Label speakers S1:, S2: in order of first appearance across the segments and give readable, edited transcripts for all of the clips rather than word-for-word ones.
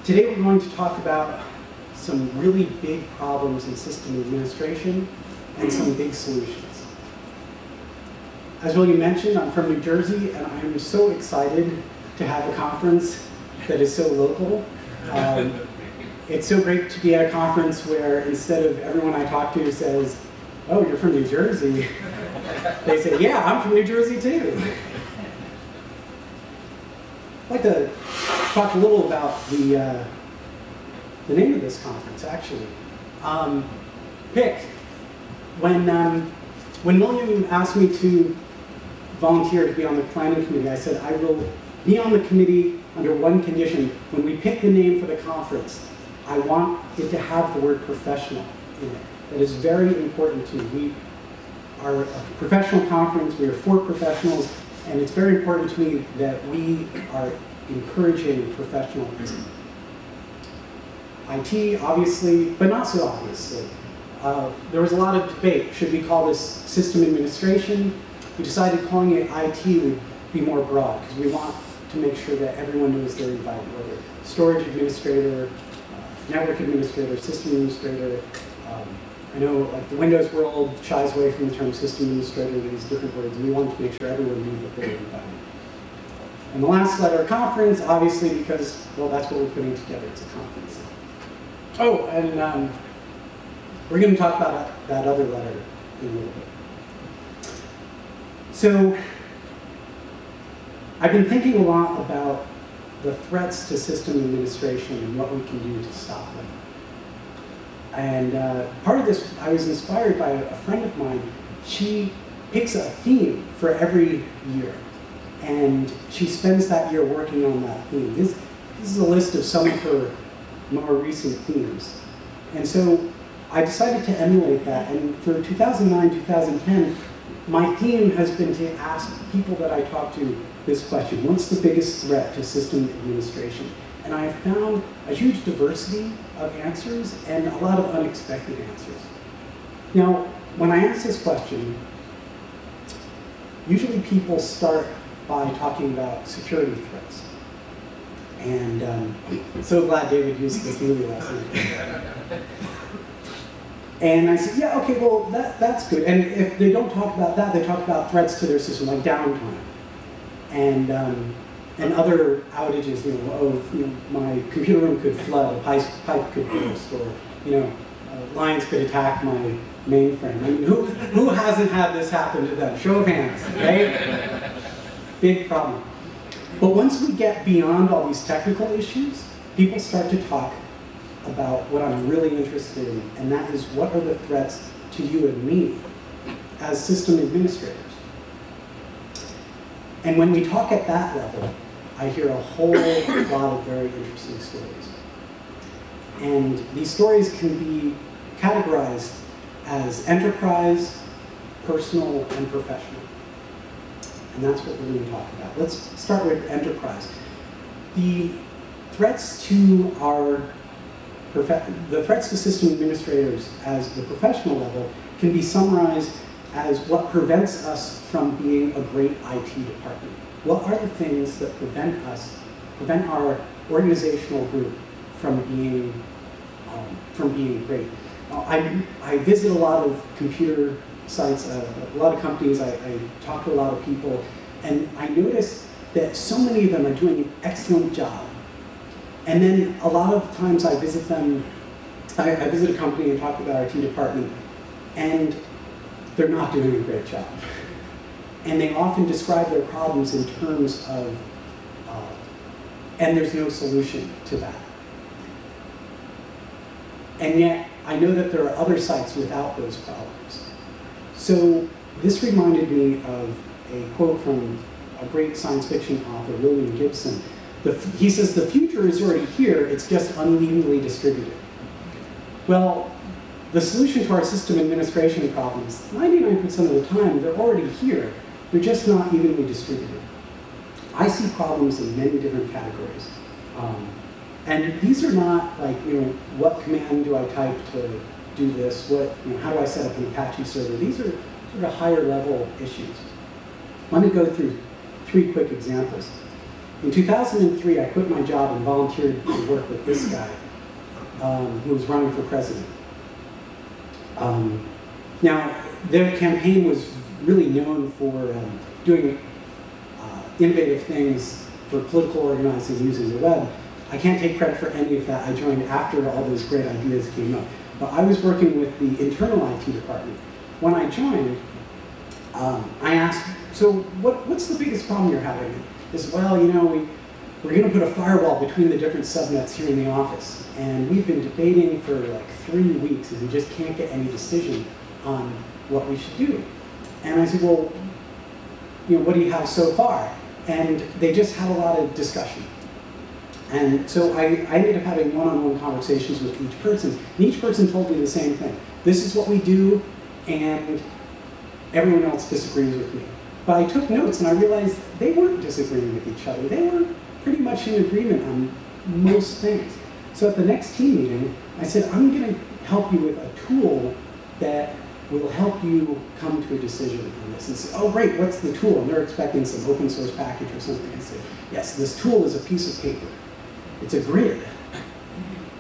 S1: Today we're going to talk about some really big problems in system administration and some big solutions. As William mentioned, I'm from New Jersey, and I'm so excited to have a conference that is so local. It's so great to be at a conference where instead of everyone I talk to says, "Oh, you're from New Jersey," they say, "Yeah, I'm from New Jersey too." I'd like to talk a little about the name of this conference, actually. PICC. When William asked me to volunteer to be on the planning committee, I said I will be on the committee under one condition. When we pick the name for the conference, I want it to have the word professional in it. That is very important to me. We are a professional conference, we are for professionals, and it's very important to me that we are encouraging professionalism. IT, obviously, but not so obviously. There was a lot of debate. Should we call this system administration? We decided calling it IT would be more broad, because we want to make sure that everyone knows they're invited, whether storage administrator, network administrator, system administrator. I know like the Windows world shies away from the term system administrator, these different words, and we wanted to make sure everyone knew that they were invited. And the last letter, conference, obviously because, well, that's what we're putting together, it's a conference. Oh, and we're going to talk about that other letter in a little bit. So, I've been thinking a lot about the threats to system administration and what we can do to stop them. And part of this, I was inspired by a friend of mine. She picks a theme for every year, and she spends that year working on that theme. This is a list of some of her more recent themes. And so I decided to emulate that, and for 2009, 2010, my theme has been to ask people that I talk to this question: what's the biggest threat to system administration? And I have found a huge diversity of answers and a lot of unexpected answers. Now, when I ask this question, usually people start by talking about security threats. And I'm so glad David used this movie last night. And I said, yeah, okay, well, that's good. And if they don't talk about that, they talk about threats to their system, like downtime. And other outages, my computer room could flood, a pipe could burst, or lions could attack my mainframe. I mean, who hasn't had this happen to them? Show of hands, right? Big problem. But once we get beyond all these technical issues, people start to talk about what I'm really interested in, and that is, what are the threats to you and me as system administrators? And when we talk at that level, I hear a whole lot of very interesting stories. And these stories can be categorized as enterprise, personal, and professional. And that's what we're going to talk about. Let's start with enterprise. The threats to system administrators as the professional level can be summarized as what prevents us from being a great IT department. What are the things that prevent our organizational group from being great? I visit a lot of computer sites, a lot of companies, I talk to a lot of people, and I notice that so many of them are doing an excellent job. And then a lot of times I visit them, I visit a company and talk with our IT department, and they're not doing a great job. And they often describe their problems in terms of, and there's no solution to that. And yet, I know that there are other sites without those problems. So this reminded me of a quote from a great science fiction author, William Gibson. He says, "The future is already here, it's just unevenly distributed." Well, the solution to our system administration problems, 99% of the time, they're already here. They're just not evenly distributed. I see problems in many different categories. And these are not like, what command do I type to do this? How do I set up an Apache server? These are sort of higher level issues. Let me go through 3 quick examples. In 2003, I quit my job and volunteered to work with this guy who was running for president. Now, their campaign was really known for doing innovative things for political organizing using the web. I can't take credit for any of that. I joined after all those great ideas came up. But I was working with the internal IT department. When I joined, I asked, so what's the biggest problem you're having? He said, well, you know, we're going to put a firewall between the different subnets here in the office. And we've been debating for like 3 weeks and we just can't get any decision on what we should do. And I said, well, you know, what do you have so far? And they just had a lot of discussion. And so I ended up having one-on-one conversations with each person. And each person told me the same thing. This is what we do, and everyone else disagrees with me. But I took notes and I realized they weren't disagreeing with each other. They were pretty much in agreement on most things. So at the next team meeting, I said, I'm going to help you with a tool that will help you come to a decision on this. And say, oh great, what's the tool? And they're expecting some open source package or something. I said, yes, this tool is a piece of paper. It's a grid.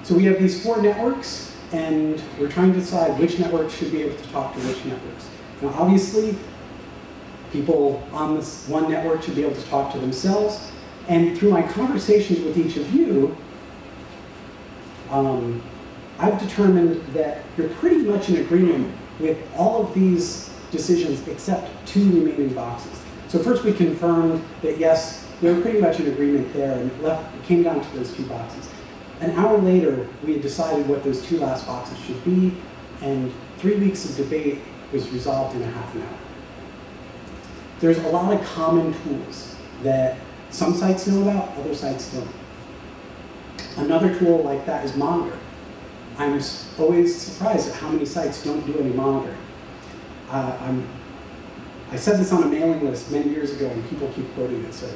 S1: So we have these 4 networks, and we're trying to decide which networks should be able to talk to which networks. Now obviously, people on this one network should be able to talk to themselves, and through my conversations with each of you, I've determined that you're pretty much in agreement with all of these decisions except 2 remaining boxes. So first we confirmed that yes, we were pretty much in agreement there, and it came down to those 2 boxes. An hour later, we had decided what those 2 last boxes should be, and 3 weeks of debate was resolved in a half an hour. There's a lot of common tools that some sites know about, other sites don't. Another tool like that is Monitor. I'm always surprised at how many sites don't do any monitoring. I said this on a mailing list many years ago, and people keep quoting it. So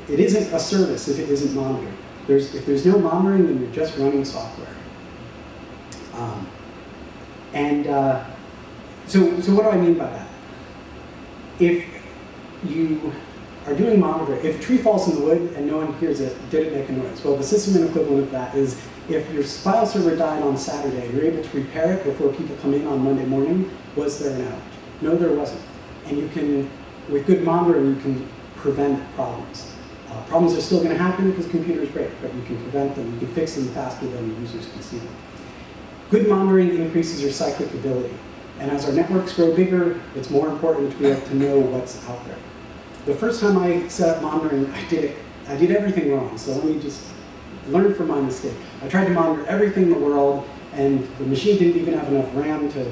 S1: it isn't a service if it isn't monitored. If there's no monitoring, then you're just running software. So what do I mean by that? If you are doing monitoring, if a tree falls in the wood and no one hears it, did it make a noise? Well, the system equivalent of that is if your file server died on Saturday and you're able to repair it before people come in on Monday morning, was there an outage? No, there wasn't. And you can, with good monitoring, you can prevent problems. Problems are still going to happen because computers break, but you can prevent them. You can fix them faster than the users can see them. Good monitoring increases your cyclicability. And as our networks grow bigger, it's more important to be able to know what's out there. The first time I set up monitoring, I did everything wrong. So let me just learn from my mistake. I tried to monitor everything in the world, and the machine didn't even have enough RAM to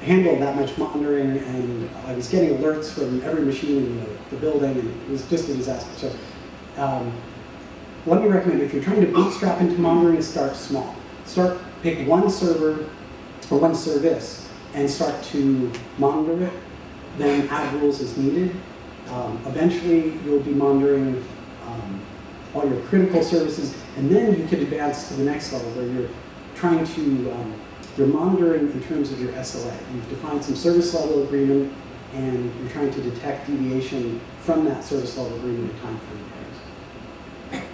S1: handle that much monitoring, and I was getting alerts from every machine in the building, and it was just a disaster. So let me recommend, if you're trying to bootstrap into monitoring, start small. Pick one server or one service and start to monitor it, then add rules as needed. Eventually, you'll be monitoring all your critical services, and then you can advance to the next level where you're trying to you're monitoring in terms of your SLA. You've defined some service level agreement, and you're trying to detect deviation from that service level agreement in time for repairs.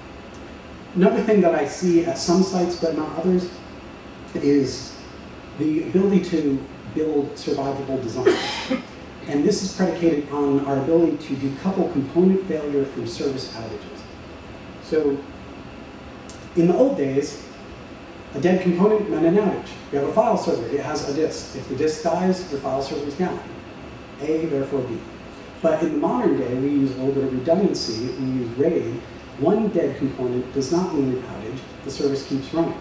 S1: Another thing that I see at some sites, but not others, is the ability to build survivable design. And this is predicated on our ability to decouple component failure from service outages. So in the old days, a dead component meant an outage. You have a file server, it has a disk. If the disk dies, your file server is down. A, therefore B. But in the modern day, we use a little bit of redundancy. We use RAID. One dead component does not mean an outage. The service keeps running.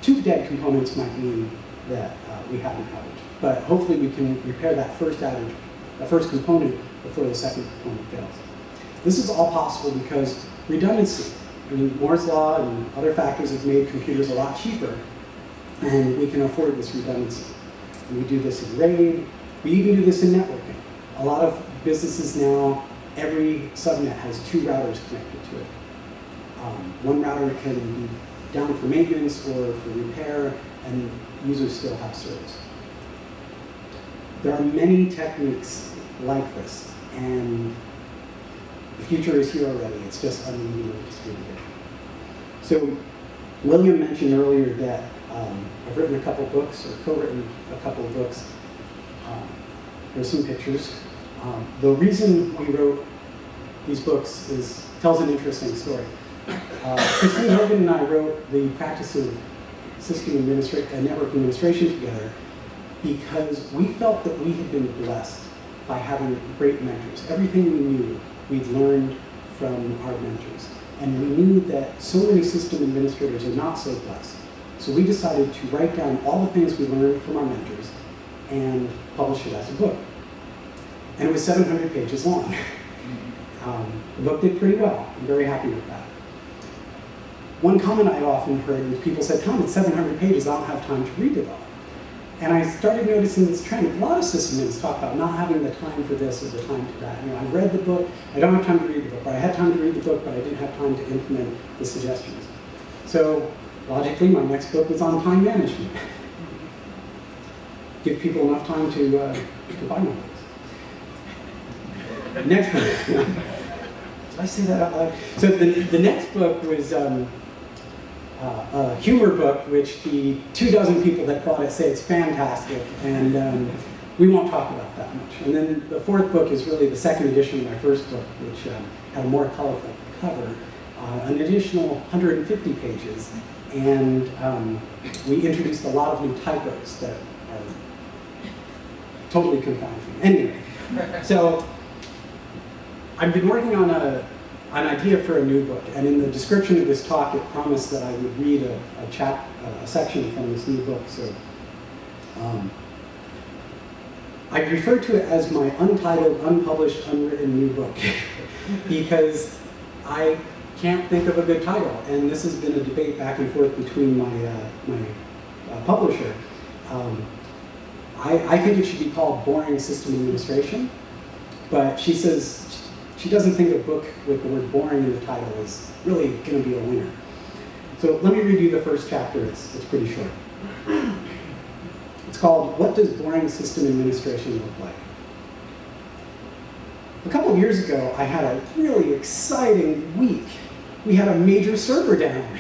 S1: 2 dead components might mean that we have an outage. But hopefully we can repair that first outage, the first component, before the second component fails. This is all possible because redundancy. I mean, Moore's Law and other factors have made computers a lot cheaper, and we can afford this redundancy. And we do this in RAID. We even do this in networking. A lot of businesses now, every subnet has 2 routers connected to it. One router can be down for maintenance or for repair, and users still have service. There are many techniques like this, and The future is here already. It's just unevenly distributed. So William mentioned earlier that I've written a couple books, or co-written a couple of books. There's some pictures. The reason we wrote these books tells an interesting story. Christine Hogan and I wrote the practice of system administration, network administration together because we felt that we had been blessed by having great mentors. Everything we knew, we'd learned from our mentors. And we knew that so many system administrators are not so blessed. So we decided to write down all the things we learned from our mentors and publish it as a book. And it was 700 pages long. The book did pretty well. I'm very happy with that. One comment I often heard was people said, Tom, it's 700 pages, I don't have time to read it all. And I started noticing this trend. A lot of system admins talk about not having the time for this or the time for that. You know, I've read the book, I don't have time to read the book, or I had time to read the book, but I didn't have time to implement the suggestions. So logically, my next book was on time management. Give people enough time to buy my books. Next one. Did I say that out loud? So the next book was a humor book, which the 24 people that bought it say it's fantastic, and we won't talk about that much. And then the fourth book is really the second edition of my first book, which had a more colorful cover, an additional 150 pages, and we introduced a lot of new typos that are totally confounding. Anyway, so I've been working on an idea for a new book, and in the description of this talk, it promised that I would read a section from this new book. So I refer to it as my untitled, unpublished, unwritten new book because I can't think of a good title, and this has been a debate back and forth between my publisher. I think it should be called Boring System Administration, but she says she doesn't think a book with the word boring in the title is really going to be a winner. So let me read you the first chapter. It's pretty short. It's called, What Does Boring System Administration Look Like? A couple of years ago, I had a really exciting week. We had a major server down.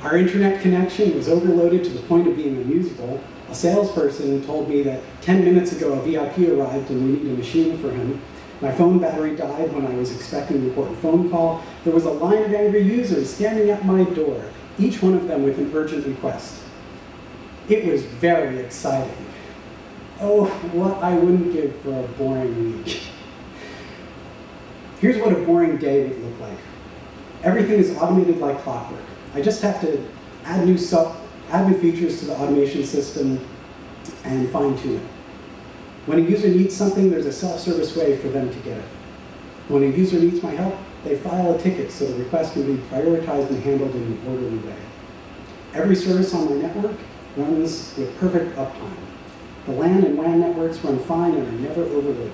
S1: Our internet connection was overloaded to the point of being unusable. A salesperson told me that 10 minutes ago a VIP arrived and we need a machine for him. My phone battery died when I was expecting an important phone call. There was a line of angry users standing at my door, each one of them with an urgent request. It was very exciting. Oh, what I wouldn't give for a boring week. Here's what a boring day would look like. Everything is automated like clockwork. I just have to add new features to the automation system and fine-tune it. When a user needs something, there's a self-service way for them to get it. When a user needs my help, they file a ticket so the request can be prioritized and handled in an orderly way. Every service on my network runs with perfect uptime. The LAN and WAN networks run fine and are never overloaded.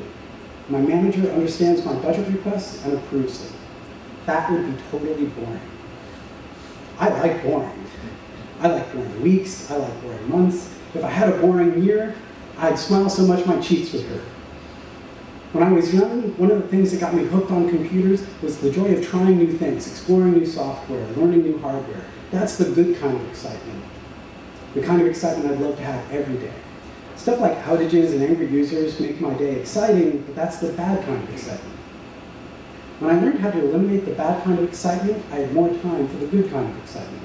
S1: My manager understands my budget requests and approves them. That would be totally boring. I like boring. I like boring weeks, I like boring months. If I had a boring year, I'd smile so much my cheeks would hurt. When I was young, one of the things that got me hooked on computers was the joy of trying new things, exploring new software, learning new hardware. That's the good kind of excitement. The kind of excitement I'd love to have every day. Stuff like outages and angry users make my day exciting, but that's the bad kind of excitement. When I learned how to eliminate the bad kind of excitement, I had more time for the good kind of excitement.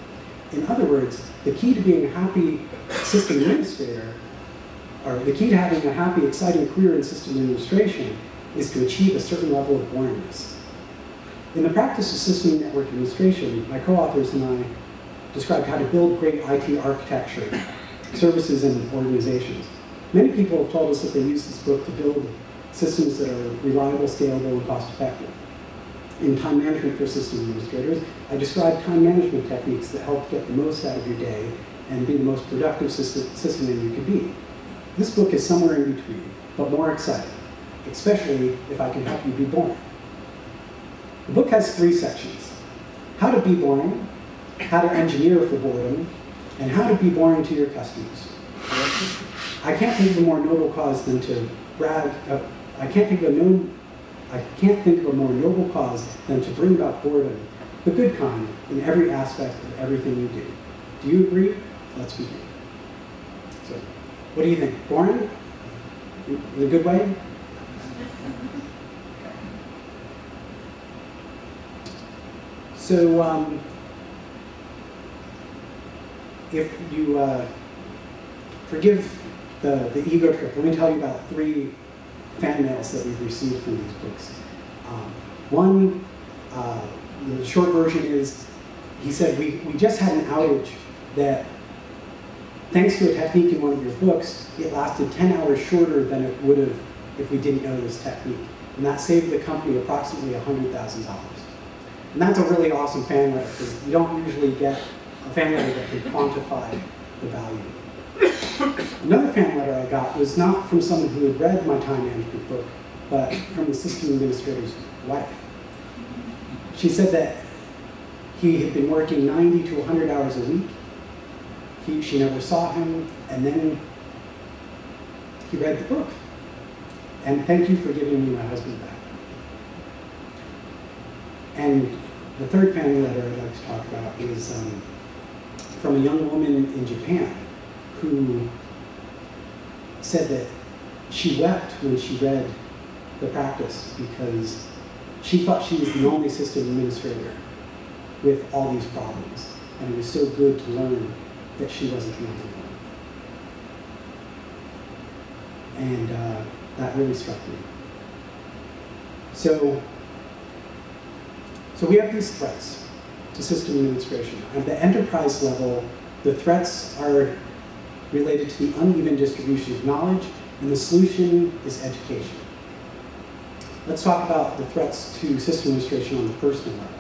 S1: In other words, the key to being a happy system administrator, or the key to having a happy, exciting career in system administration, is to achieve a certain level of boringness. In the practice of system network administration, my co-authors and I described how to build great IT architecture, services, and organizations. Many people have told us that they use this book to build systems that are reliable, scalable, and cost-effective. In Time Management for System Administrators, I described time management techniques that help get the most out of your day and be the most productive system that you can be. This book is somewhere in between, but more exciting, especially if I can help you be boring. The book has 3 sections: how to be boring, how to engineer for boredom, and how to be boring to your customers. I can't think of a more noble cause than to brag. I can't think of I can't think of a more noble cause than to bring about boredom, the good kind, in every aspect of everything we do. Do you agree? Let's begin. So, what do you think? Boring? In a good way? So, if you forgive the ego trip, let me tell you about 3 fan mails that we've received from these books. One, the short version is, he said, we just had an outage that, thanks to a technique in one of your books, it lasted 10 hours shorter than it would have if we didn't know this technique. And that saved the company approximately $100,000. And that's a really awesome fan letter, because you don't usually get a fan letter that can quantify the value. Another fan letter I got was not from someone who had read my time management book, but from the system administrator's wife. She said that he had been working 90 to 100 hours a week. She never saw him, and then he read the book. And thank you for giving me my husband back. And the third fan letter I'd like to talk about is from a young woman in Japan who said that she wept when she read the practice because she thought she was the only system administrator with all these problems. And it was so good to learn that she wasn't the only one. And that really struck me. So we have these threats to system administration. At the enterprise level, the threats are related to the uneven distribution of knowledge, and the solution is education. Let's talk about the threats to system administration on the personal level.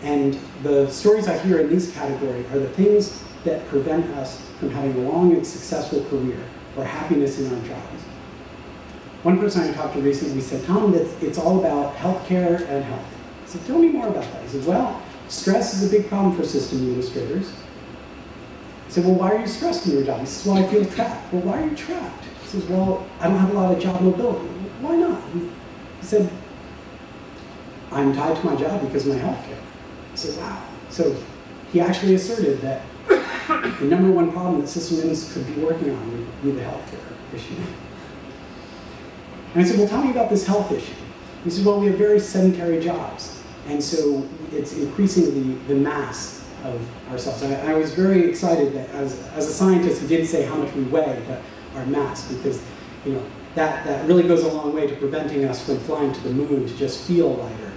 S1: And the stories I hear in this category are the things that prevent us from having a long and successful career or happiness in our jobs. One person I talked to recently said, Tom, it's all about healthcare and health. I said, tell me more about that. He said, well, stress is a big problem for system administrators. I said, well, why are you stressed in your job? He says, well, I feel trapped. Well, why are you trapped? He says, well, I don't have a lot of job mobility. Why not? He said, I'm tied to my job because of my health care. I said, wow. So he actually asserted that the #1 problem that system admins could be working on would be the health care issue. And I said, well, tell me about this health issue. He said, well, we have very sedentary jobs. And so it's increasing the mass of ourselves. And I was very excited that as a scientist, he didn't say how much we weigh, but our mass, because that really goes a long way to preventing us from flying to the moon to just feel lighter.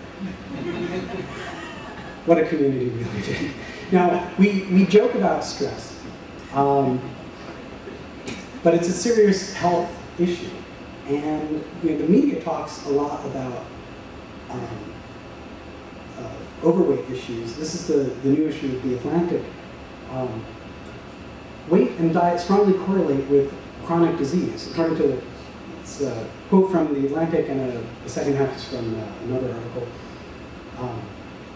S1: What a community we live in. Now, we joke about stress, but it's a serious health issue. And the media talks a lot about overweight issues. This is the new issue of The Atlantic. Weight and diet strongly correlate with chronic disease. According to it's a quote from The Atlantic, and the second half is from another article.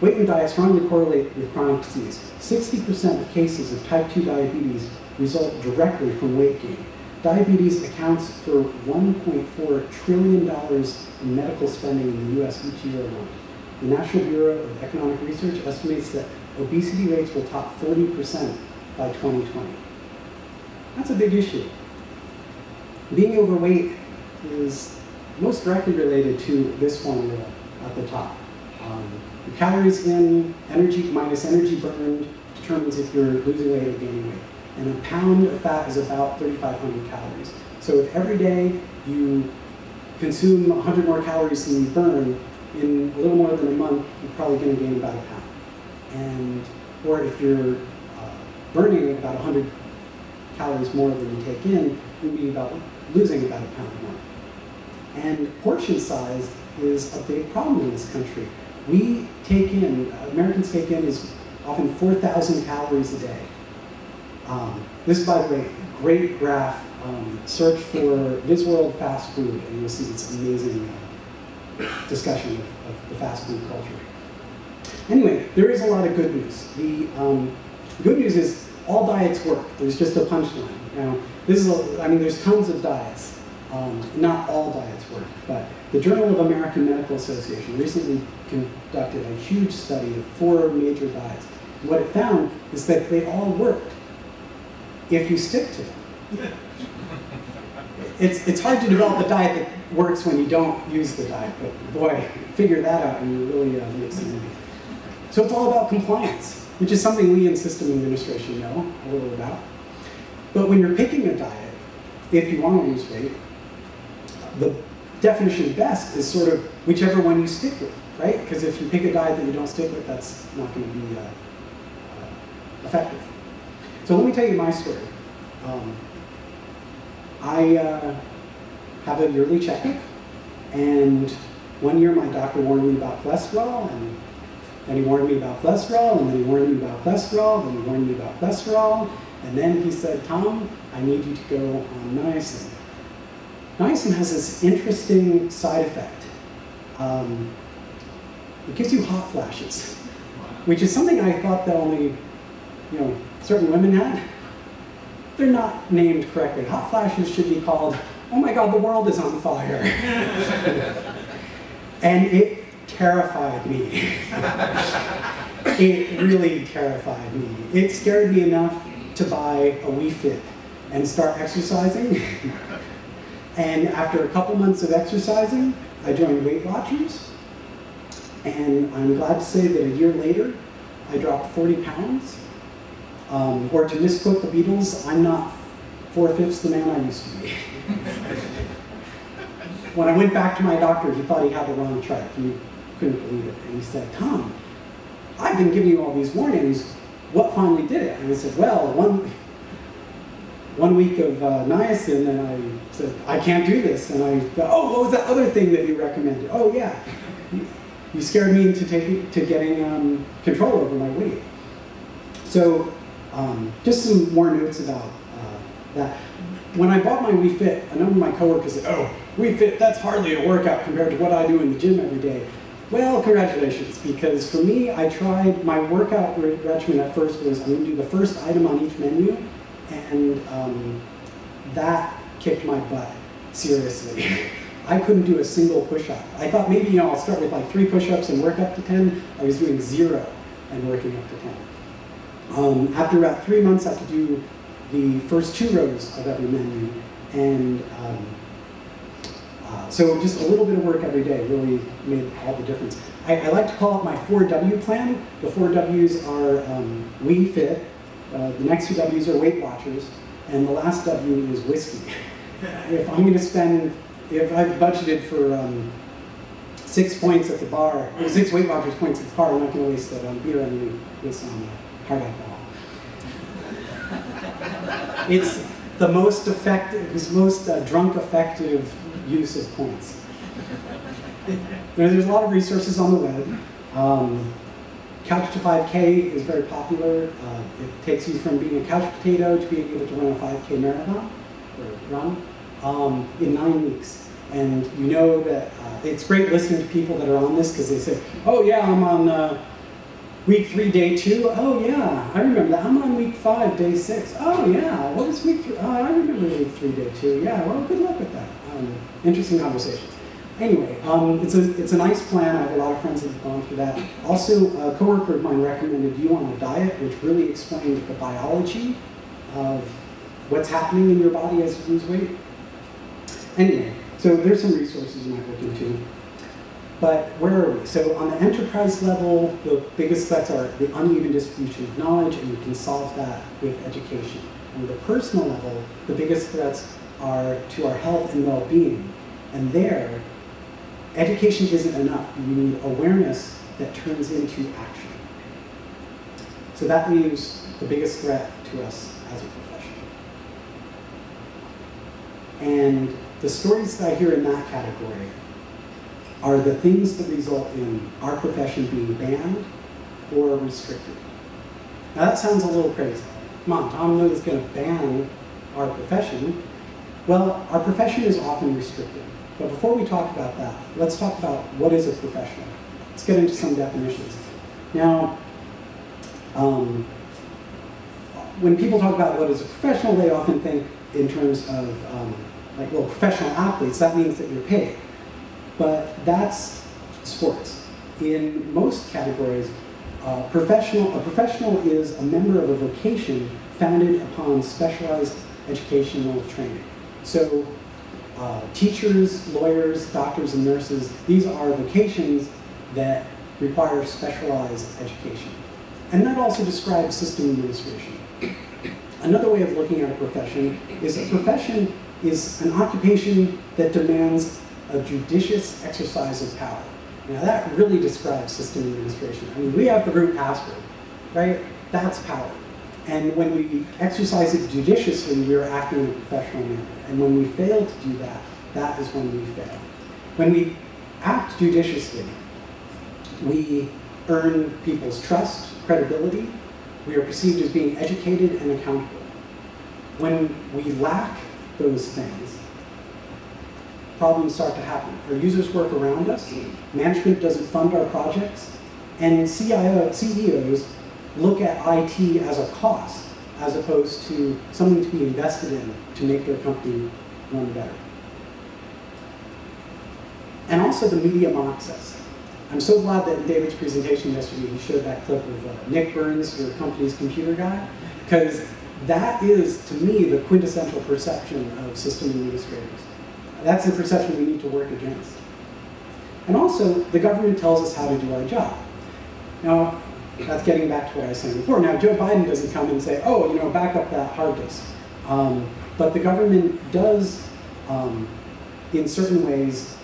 S1: Weight and diet strongly correlate with chronic disease. 60% of cases of type 2 diabetes result directly from weight gain. Diabetes accounts for $1.4 trillion in medical spending in the US each year alone. The National Bureau of Economic Research estimates that obesity rates will top 40% by 2020. That's a big issue. Being overweight is most directly related to this formula at the top. The calories in, energy minus energy burned, determines if you're losing weight or gaining weight. And a pound of fat is about 3,500 calories. So if every day you consume 100 more calories than you burn, in a little more than a month, you're probably going to gain about a pound. Or if you're burning about 100 calories more than you take in, you'll be losing about a pound a month. And portion size is a big problem in this country. Americans take in is often 4,000 calories a day. This, by the way, great graph. Search for Visworld fast food, and you'll see this amazing discussion of the fast food culture. Anyway, there is a lot of good news. The good news is all diets work. There's just a punchline. Now, there's tons of diets. Not all diets work, but the Journal of American Medical Association recently conducted a huge study of 4 major diets. And what it found is that they all worked if you stick to them. It's hard to develop a diet that works when you don't use the diet, but boy, figure that out and you really make some money. So it's all about compliance, which is something we in system administration know a little about. But when you're picking a diet, if you want to lose weight, the definition of best is sort of whichever one you stick with, right? Because if you pick a diet that you don't stick with, that's not going to be effective. So let me tell you my story. I have a yearly checkup, and one year my doctor warned me about cholesterol, and then he warned me about cholesterol, and then he warned me about cholesterol, then he warned me about cholesterol, and then he said, Tom, I need you to go on niacin. Niacin has this interesting side effect. It gives you hot flashes, which is something I thought that only certain women had. They're not named correctly. Hot flashes should be called, oh my God, the world is on fire. And it terrified me. It really terrified me. It scared me enough to buy a Wii Fit and start exercising. And after a couple months of exercising, I joined Weight Watchers. And I'm glad to say that a year later, I dropped 40 pounds. Or to misquote the Beatles, I'm not 4/5 the man I used to be. When I went back to my doctor, he thought he had the wrong chart. He couldn't believe it. And he said, Tom, I've been giving you all these warnings. What finally did it? And I said, well, one week of niacin, and I said, I can't do this. And I go, oh, what was that other thing that you recommended? Oh, yeah. You scared me into getting control over my weight. So just some more notes about that. When I bought my Wii Fit, a number of my coworkers said, oh, Wii Fit, that's hardly a workout compared to what I do in the gym every day. Well, congratulations, because for me, I tried, my workout regimen at first was, I'm going to do the first item on each menu, and that kicked my butt, seriously. I couldn't do a single push-up. I thought maybe, I'll start with like 3 push-ups and work up to 10. I was doing 0 and working up to 10. After about 3 months, I had to do the first 2 rows of every menu, and so just a little bit of work every day really made all the difference. I like to call it my 4W plan. The 4 Ws are Wii Fit, the next 2 Ws are Weight Watchers, and the last W is whiskey. If I'm going to spend, if I've budgeted for 6 points at the bar, or 6 Weight Watchers points at the bar, I'm not going to waste that on beer, I'm going to waste on hard alcohol. It's the most effective, most drunk effective use of points. There's a lot of resources on the web. Couch to 5K is very popular. It takes you from being a couch potato to being able to run a 5K marathon, or run, in 9 weeks. And you know that it's great listening to people that are on this because they say, oh yeah, I'm on week 3, day 2. Oh yeah, I remember that. I'm on week 5, day 6. Oh yeah, what was week 3? Oh, I remember week 3, day 2. Yeah, well, good luck with that. Interesting conversations. Anyway, it's a nice plan. I have a lot of friends that have gone through that. Also, a coworker of mine recommended You on a Diet, which really explained the biology of what's happening in your body as you lose weight. Anyway, so there's some resources you might look into. But where are we? So on the enterprise level, the biggest threats are the uneven distribution of knowledge, and we can solve that with education. On the personal level, the biggest threats are to our health and well-being. And there, education isn't enough. You need awareness that turns into action. So that leaves the biggest threat to us as a profession. And the stories that I hear in that category are the things that result in our profession being banned or restricted. Now that sounds a little crazy. Come on, Tom Note is going to ban our profession. Well, our profession is often restricted. But before we talk about that, let's talk about what is a professional. Let's get into some definitions. Now, when people talk about what is a professional, they often think in terms of, like, well, professional athletes, that means that you're paid. but that's sports. In most categories, a professional is a member of a vocation founded upon specialized educational training. So teachers, lawyers, doctors, and nurses, these are vocations that require specialized education. And that also describes system administration. Another way of looking at a profession is an occupation that demands a judicious exercise of power. Now that really describes system administration. I mean, we have the root password, right? That's power. And when we exercise it judiciously, we're acting in a professional manner. And when we fail to do that, that is when we fail. When we act judiciously, we earn people's trust, credibility. We are perceived as being educated and accountable. When we lack those things, problems start to happen. Our users work around us, management doesn't fund our projects, and CEOs look at IT as a cost, as opposed to something to be invested in to make their company run better. And also the media mocks us. I'm so glad that in David's presentation yesterday he showed that clip of Nick Burns, your company's computer guy, because that is, to me, the quintessential perception of system administrators. That's the perception we need to work against. And also, the government tells us how to do our job. Now, that's getting back to what I was saying before. Now, Joe Biden doesn't come and say, oh, you know, back up that hard disk. But the government does, in certain ways,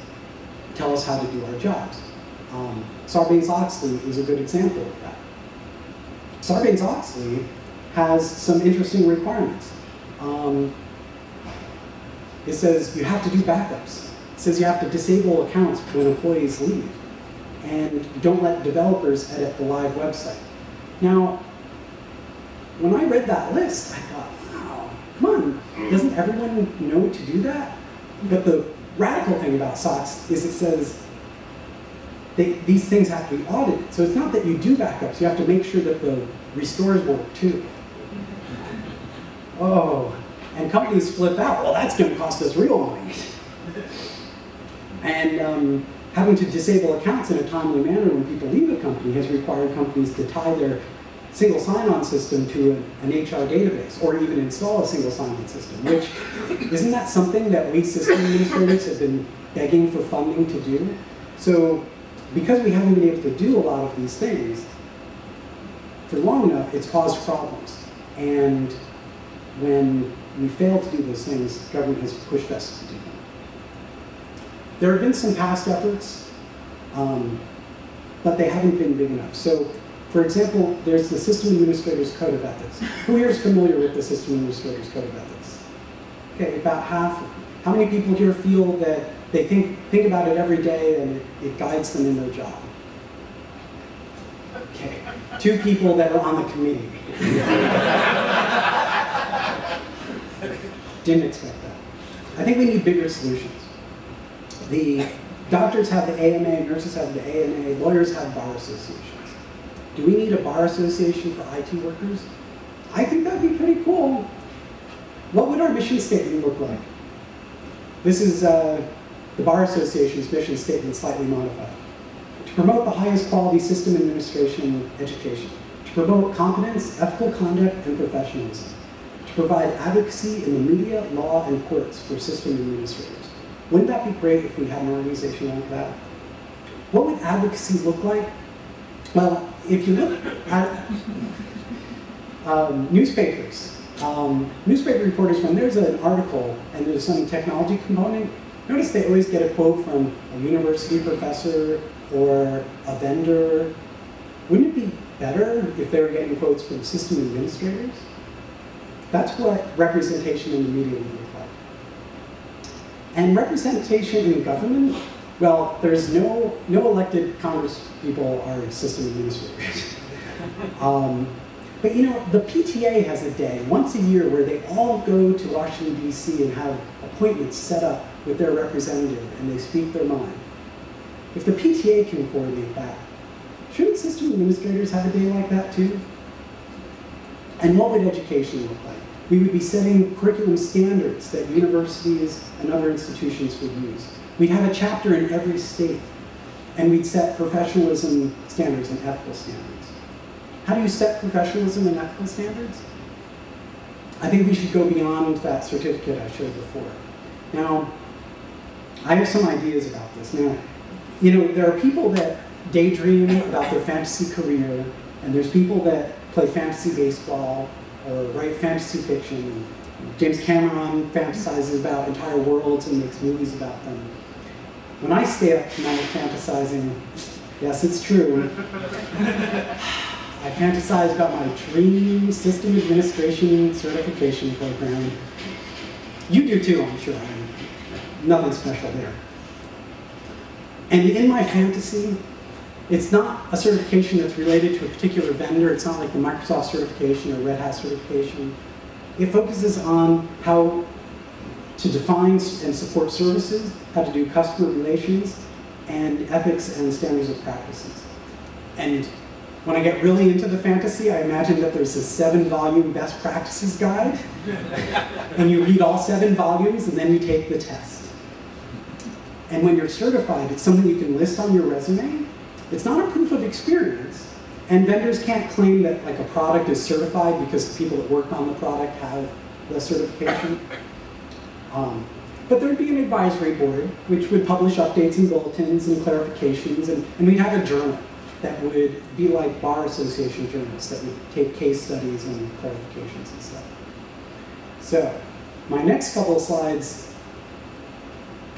S1: tell us how to do our jobs. Sarbanes-Oxley is a good example of that. Sarbanes-Oxley has some interesting requirements. It says you have to do backups. It says you have to disable accounts when employees leave. And don't let developers edit the live website. Now, when I read that list, I thought, wow, come on, doesn't everyone know to do that? But the radical thing about SOX is it says these things have to be audited. So it's not that you do backups, you have to make sure that the restores work too. Oh, and companies flip out, well, that's going to cost us real money. And having to disable accounts in a timely manner when people leave a company has required companies to tie their single sign-on system to an HR database, or even install a single sign-on system, which, isn't that something that we system administrators have been begging for funding to do? So, because we haven't been able to do a lot of these things for long enough, it's caused problems. And when we fail to do those things, government has pushed us to do them. There have been some past efforts, but they haven't been big enough. So, for example, there's the System Administrator's Code of Ethics. Who here is familiar with the System Administrator's Code of Ethics? Okay, about half. How many people here feel that they think about it every day and it guides them in their job? Okay, 2 people that are on the committee. Didn't expect that. I think we need bigger solutions. The doctors have the AMA, nurses have the AMA, lawyers have bar associations. Do we need a bar association for IT workers? I think that'd be pretty cool. What would our mission statement look like? This is the Bar Association's mission statement slightly modified. To promote the highest quality system administration education. To promote competence, ethical conduct, and professionalism. To provide advocacy in the media, law, and courts for system administrators. Wouldn't that be great if we had an organization like that? What would advocacy look like? Well, if you look at newspapers, newspaper reporters, when there's an article and there's some technology component, notice they always get a quote from a university professor or a vendor. Wouldn't it be better if they were getting quotes from system administrators? That's what representation in the media would look like. And representation in government, well, there's no elected Congress people are system administrators. But you know, the PTA has a day once a year where they all go to Washington, D.C. and have appointments set up with their representative and they speak their mind. If the PTA can coordinate that, shouldn't system administrators have a day like that too? And what would education look like? We would be setting curriculum standards that universities and other institutions would use. We'd have a chapter in every state, and we'd set professionalism standards and ethical standards. How do you set professionalism and ethical standards? I think we should go beyond that certificate I showed before. Now, I have some ideas about this. Now, you know, there are people that daydream about their fantasy career, and there's people that play fantasy baseball or write fantasy fiction. James Cameron fantasizes about entire worlds and makes movies about them. When I stay up tonight fantasizing, yes, it's true, I fantasize about my dream system administration certification program. You do too, I'm sure. Nothing special there. And in my fantasy, it's not a certification that's related to a particular vendor. It's not like the Microsoft certification or Red Hat certification. It focuses on how to define and support services, how to do customer relations, and ethics and standards of practices. And when I get really into the fantasy, I imagine that there's a 7-volume best practices guide, and you read all 7 volumes, and then you take the test. And when you're certified, it's something you can list on your resume. It's not a proof of experience, and vendors can't claim that like a product is certified because the people that worked on the product have the certification. But there'd be an advisory board, which would publish updates and bulletins and clarifications, and we'd have a journal that would be like bar association journals that would take case studies and clarifications and stuff. So, my next couple of slides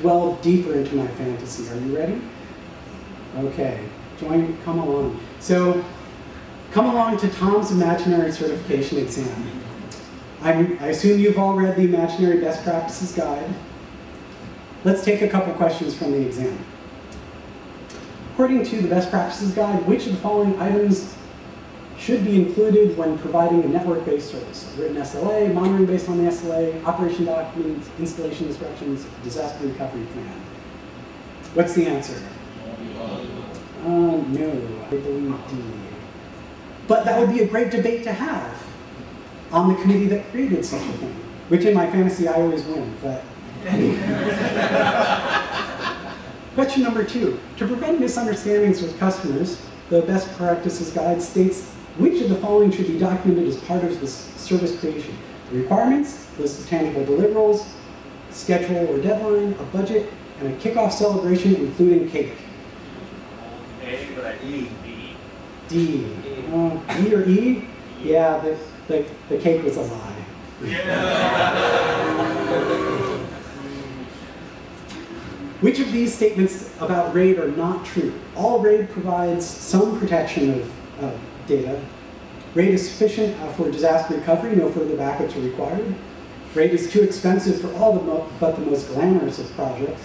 S1: delve deeper into my fantasy. Are you ready? Okay, come along. So, come along to Tom's imaginary certification exam. I assume you've all read the Imaginary Best Practices Guide. Let's take a couple questions from the exam. According to the Best Practices Guide, which of the following items should be included when providing a network-based service? A written SLA, monitoring based on the SLA, operation documents, installation instructions, disaster recovery plan. What's the answer? No, I believe D. But that would be a great debate to have on the committee that created such a thing, which in my fantasy I always win, but. Question number 2. To prevent misunderstandings with customers, the Best Practices Guide states which of the following should be documented as part of the service creation? The requirements, list of tangible deliverables, schedule or deadline, a budget, and a kickoff celebration including cake.
S2: A, but I D.
S1: D. D or E? Yeah, the cake was a lie. Which of these statements about RAID are not true? All RAID provides some protection of data. RAID is sufficient for disaster recovery, no further backups are required. RAID is too expensive for all but the most glamorous of projects.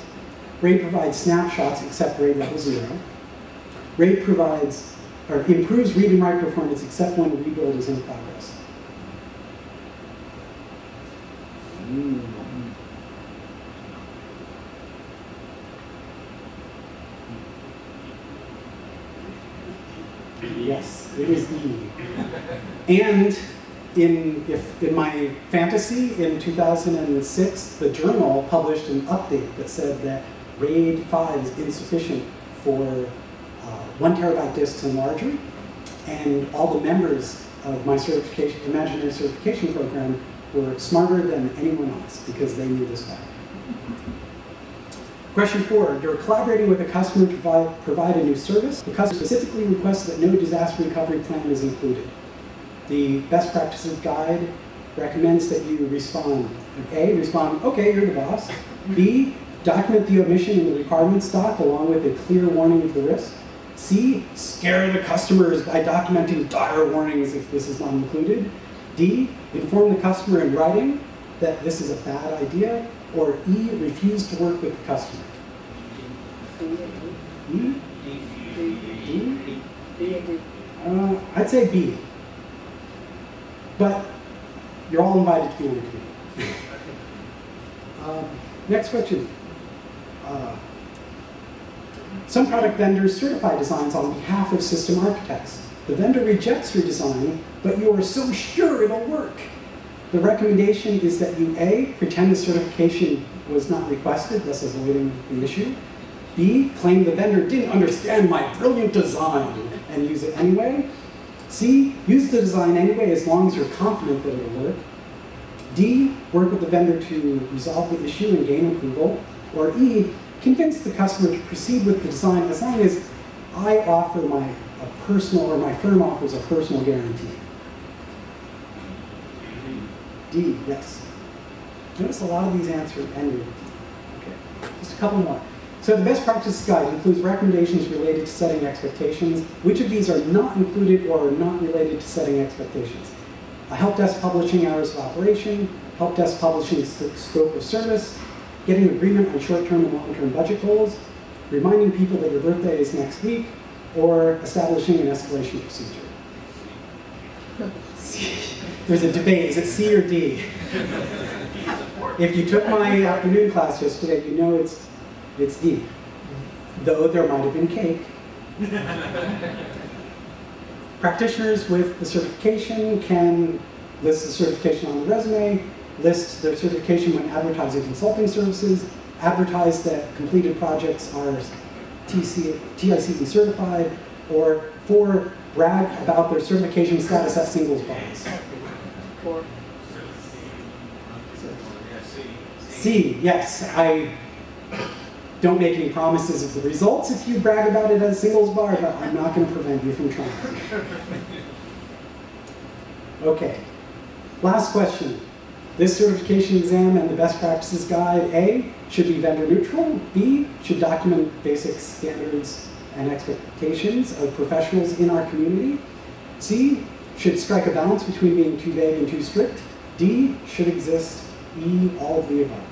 S1: RAID provides snapshots except RAID level 0. RAID provides, or improves read and write performance except when rebuild is in progress. Yes, it is E. And in my fantasy, in 2006, the journal published an update that said that RAID 5 is insufficient for 1 terabyte disks and larger, and all the members of my imaginary certification program were smarter than anyone else because they knew this fact. Question 4, you're collaborating with a customer to provide a new service. The customer specifically requests that no disaster recovery plan is included. The Best Practices Guide recommends that you respond. A, respond, okay, you're the boss. B, document the omission in the requirements doc along with a clear warning of the risk. C, scare the customers by documenting dire warnings if this is not included. D, inform the customer in writing that this is a bad idea. Or E, refuse to work with the customer. E? D? I'd say B. But you're all invited to be on the committee. Next question. Some product vendors certify designs on behalf of system architects. The vendor rejects your design, but you are so sure it'll work. The recommendation is that you A, pretend the certification was not requested, thus avoiding the issue. B, claim the vendor didn't understand my brilliant design and use it anyway. C, use the design anyway as long as you're confident that it'll work. D, work with the vendor to resolve the issue and gain approval. Or E, convince the customer to proceed with the design as long as I offer my firm offers a personal guarantee. D, yes. Notice a lot of these answers ended. Okay, just a couple more. So the best practices guide includes recommendations related to setting expectations. Which of these are not included or are not related to setting expectations? A help desk publishing hours of operation, help desk publishing scope of service, getting agreement on short-term and long-term budget goals, reminding people that your birthday is next week, or establishing an escalation procedure. There's a debate, is it C or D? If you took my afternoon class yesterday, you know it's D. Though there might have been cake. Practitioners with the certification can list the certification on the resume, list their certification when advertising consulting services, advertise that completed projects are TICE certified, or 4, brag about their certification status at singles bars.
S3: 4.
S1: C, yes. I don't make any promises of the results if you brag about it at a singles bar, but I'm not going to prevent you from trying. Okay, last question. This certification exam and the best practices guide, A, should be vendor neutral. B, should document basic standards and expectations of professionals in our community. C, should strike a balance between being too vague and too strict. D, should exist. E, all of the above.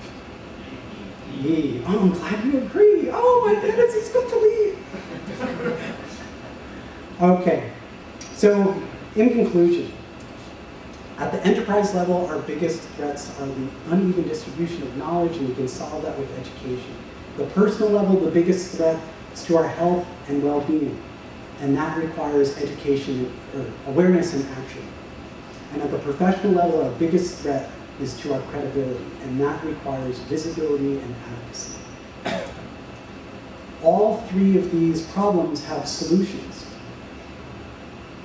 S1: E. Oh, I'm glad you agree. Oh my goodness, he's good to leave. Okay, so in conclusion, at the enterprise level, our biggest threats are the uneven distribution of knowledge, and we can solve that with education. The personal level, the biggest threat is to our health and well-being, and that requires education, or awareness and action. And at the professional level, our biggest threat is to our credibility, and that requires visibility and advocacy. All 3 of these problems have solutions.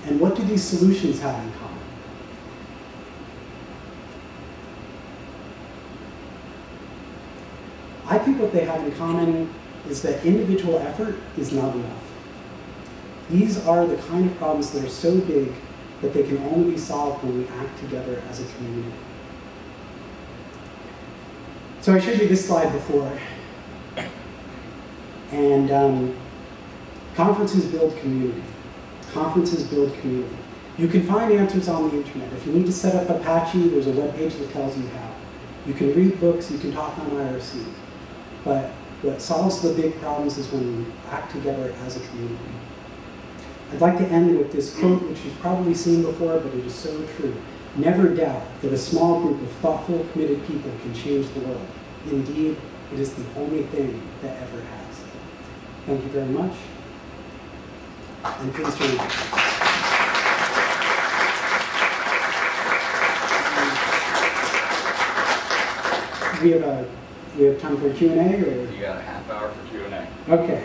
S1: And what do these solutions have in common? I think what they have in common is that individual effort is not enough. These are the kind of problems that are so big that they can only be solved when we act together as a community. So I showed you this slide before, and conferences build community. Conferences build community. You can find answers on the internet. If you need to set up Apache, there's a web page that tells you how. You can read books, you can talk on IRC. But what solves the big problems is when we act together as a community. I'd like to end with this quote, which you've probably seen before, but it is so true. Never doubt that a small group of thoughtful, committed people can change the world. Indeed, it is the only thing that ever has. Thank you very much. And please join me. We have time for Q&A, or?
S2: You got a half hour for Q&A.
S1: Okay.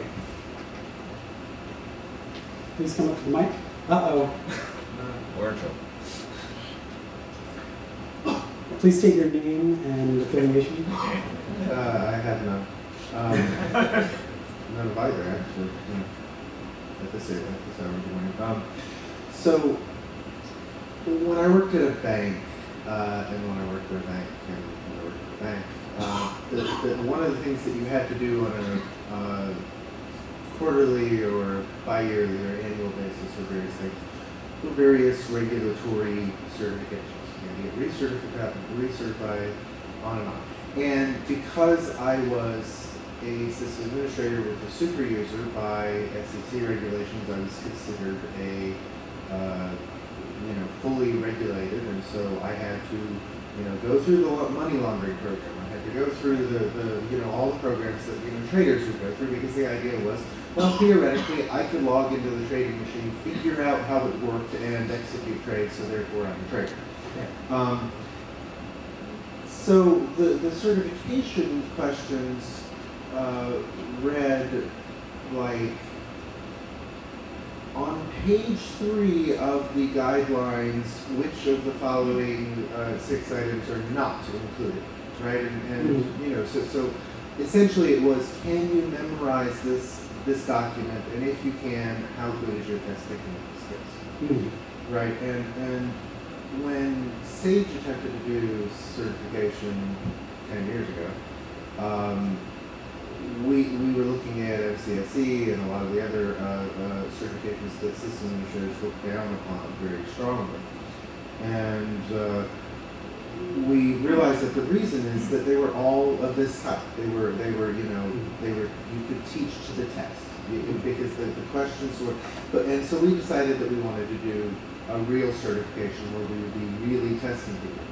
S1: Please come up to the mic. Uh-oh.
S2: We're in trouble.
S1: Please state your name and affiliation.
S4: I have none. None of either, actually. At this hour of the morning. So, when I worked at a bank, and when I worked at a bank, and when I worked at a bank, one of the things that you had to do on a quarterly or bi-yearly or annual basis for various things were various regulatory certifications. You get recertified, on and on. And because I was a system administrator with a super user by SEC regulations, I was considered a fully regulated, and so I had to go through the money laundering program. I had to go through the all the programs that traders would go through, because the idea was, well, theoretically, I could log into the trading machine, figure out how it worked, and execute trades, so therefore I'm a trader. So the certification questions read like, on page 3 of the guidelines, which of the following 6 items are not included, right? And you know, so essentially it was, can you memorize this document, and if you can, how good is your test taking skills, right? And when Sage attempted to do certification 10 years ago, we were looking at MCSE and a lot of the other certifications that system administrators look down upon very strongly. And we realized that the reason is that they were all of this type. They were, you could teach to the test because the questions were, and so we decided that we wanted to do a real certification where we would be really testing people.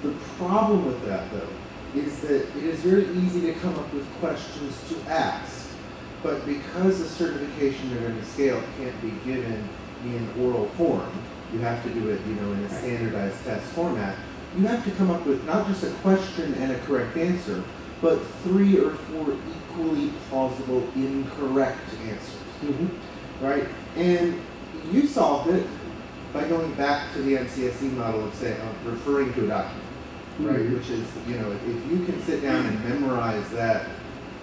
S4: The problem with that, though, is that it is very easy to come up with questions to ask, but because the certification they're going to scale can't be given in oral form, you have to do it, in a standardized test format. You have to come up with not just a question and a correct answer, but 3 or 4 equally plausible incorrect answers, right? And you solved it by going back to the MCSE model of referring to a document. Right, which is, if you can sit down and memorize that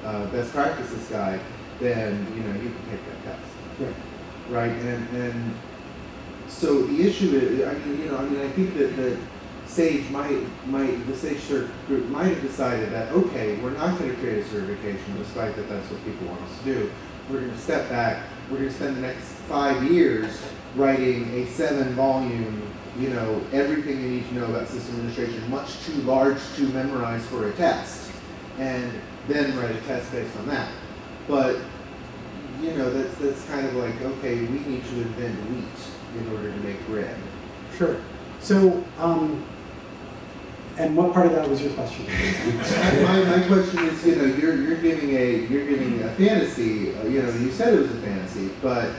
S4: best practices guide, then you can take that test. Right, and so the issue is, I think that Sage the Sage Cert group might have decided that, okay, we're not going to create a certification, despite that that's what people want us to do. We're going to step back. We're going to spend the next 5 years writing a 7-volume, everything you need to know about system administration, much too large to memorize for a test, and then write a test based on that. But, that's kind of like, okay, we need to invent wheat in order to make bread.
S1: Sure. So, and what part of that was your question?
S4: my question is, you're giving a fantasy. You said it was a fantasy, but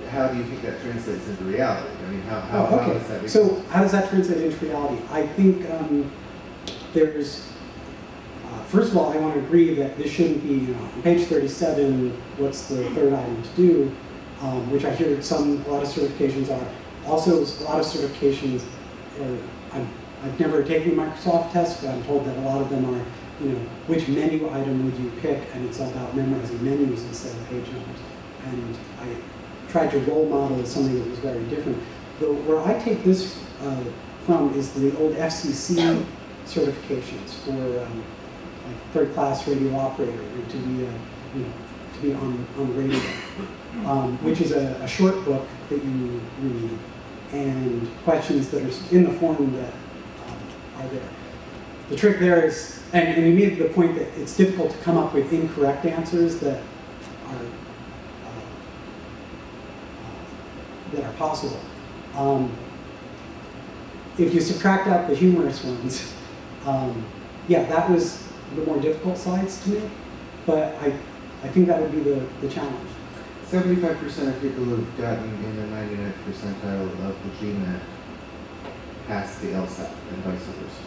S4: how do you think that translates into reality? I mean, how does that?
S1: So how does that translate into reality? I think there's. First of all, I want to agree that this shouldn't be on page 37. What's the third item to do? Which I hear a lot of certifications are. Also, a lot of certifications. I've never taken a Microsoft test, but I'm told that a lot of them are, which menu item would you pick, and it's all about memorizing menus instead of page numbers. And I tried to role model something that was very different. Where I take this from is the old FCC certifications for like third-class radio operator, to be on the radio, which is a short book that you read, and questions that are in the form that are there. The trick there is, and you made the point that it's difficult to come up with incorrect answers that are possible. If you subtract out the humorous ones, yeah, that was the more difficult sides to me, but I think that would be the challenge.
S4: 75% of people who've gotten in the 99th percentile of the GMAT pass the LSAT and vice versa.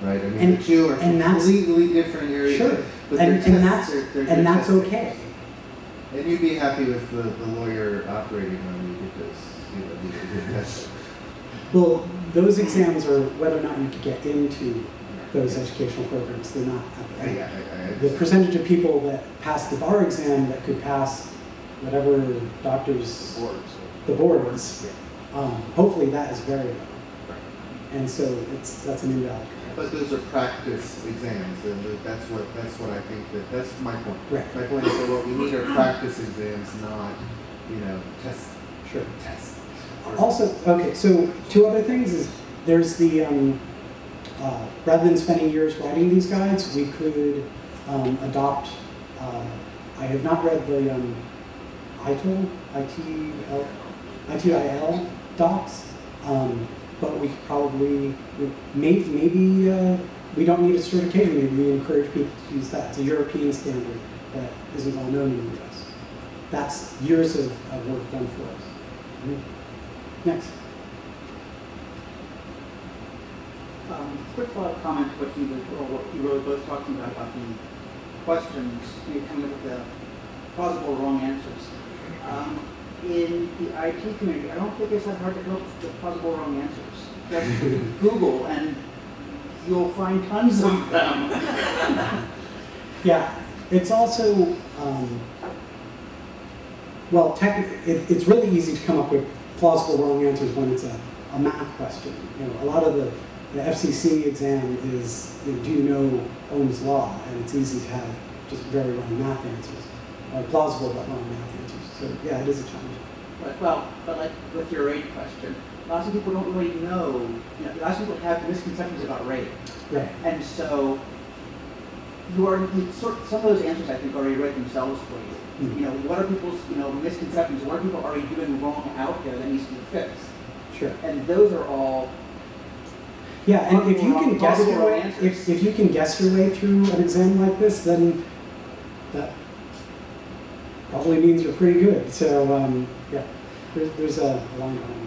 S4: Right? I mean, the two are completely different areas.
S1: Sure,
S4: but
S1: and that's okay.
S4: And you'd be happy with the lawyer operating on you because you did test it.
S1: Well, those exams are whether or not you could get into those educational programs. They're not at the end. The percentage of people that pass the bar exam that could pass whatever doctors, the boards, hopefully that is very low. And so that's an invalid.
S4: But those are practice exams, and that's what I think that's my point.
S1: Right.
S4: My point is that what we need are practice exams, not tests.
S1: Sure.
S4: Tests.
S1: Also, okay. So 2 other things is there's the rather than spending years writing these guides, we could adopt. I have not read the ITIL docs. But we could probably, maybe we don't need a certification. Maybe we encourage people to use that. It's a European standard that isn't well known in the US. That's years of work done for us. Next.
S3: Quick follow-up comment to what you were both talking about the questions, coming up with the plausible wrong answers. In the IT community, I don't think it's that hard to come up with the plausible wrong answers. Just Google and you'll find tons of them.
S1: Yeah, it's also, well, it's really easy to come up with plausible wrong answers when it's a math question. You know, a lot of the FCC exam is, do you know Ohm's law? And it's easy to have just very wrong math answers, or plausible but wrong math answers. So yeah, it is a challenge.
S3: But like with your rate question, lots of people don't really know, lots of people have misconceptions about rate.
S1: Right.
S3: And so some of those answers I think already write themselves for you.
S1: Mm-hmm.
S3: What are people's misconceptions? What are people already doing wrong out there that needs to be fixed?
S1: Sure.
S3: And those are all.
S1: Yeah, and if you can guess your way, if you can guess your way through an exam like this, then that probably means you're pretty good. So yeah, there's a long time.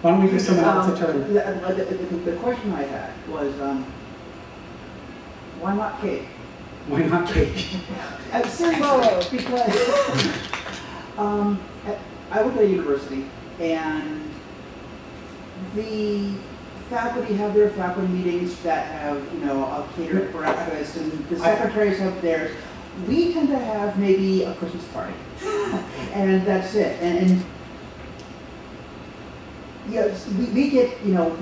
S1: Why don't we give someone else a turn?
S3: The question I had was, why not cake?
S1: Why not cake?
S3: Seriously, because I work at a university, and the faculty have their faculty meetings that have, a catered breakfast, and the secretaries have theirs. We tend to have maybe a Christmas party, and that's it. And yes, we get,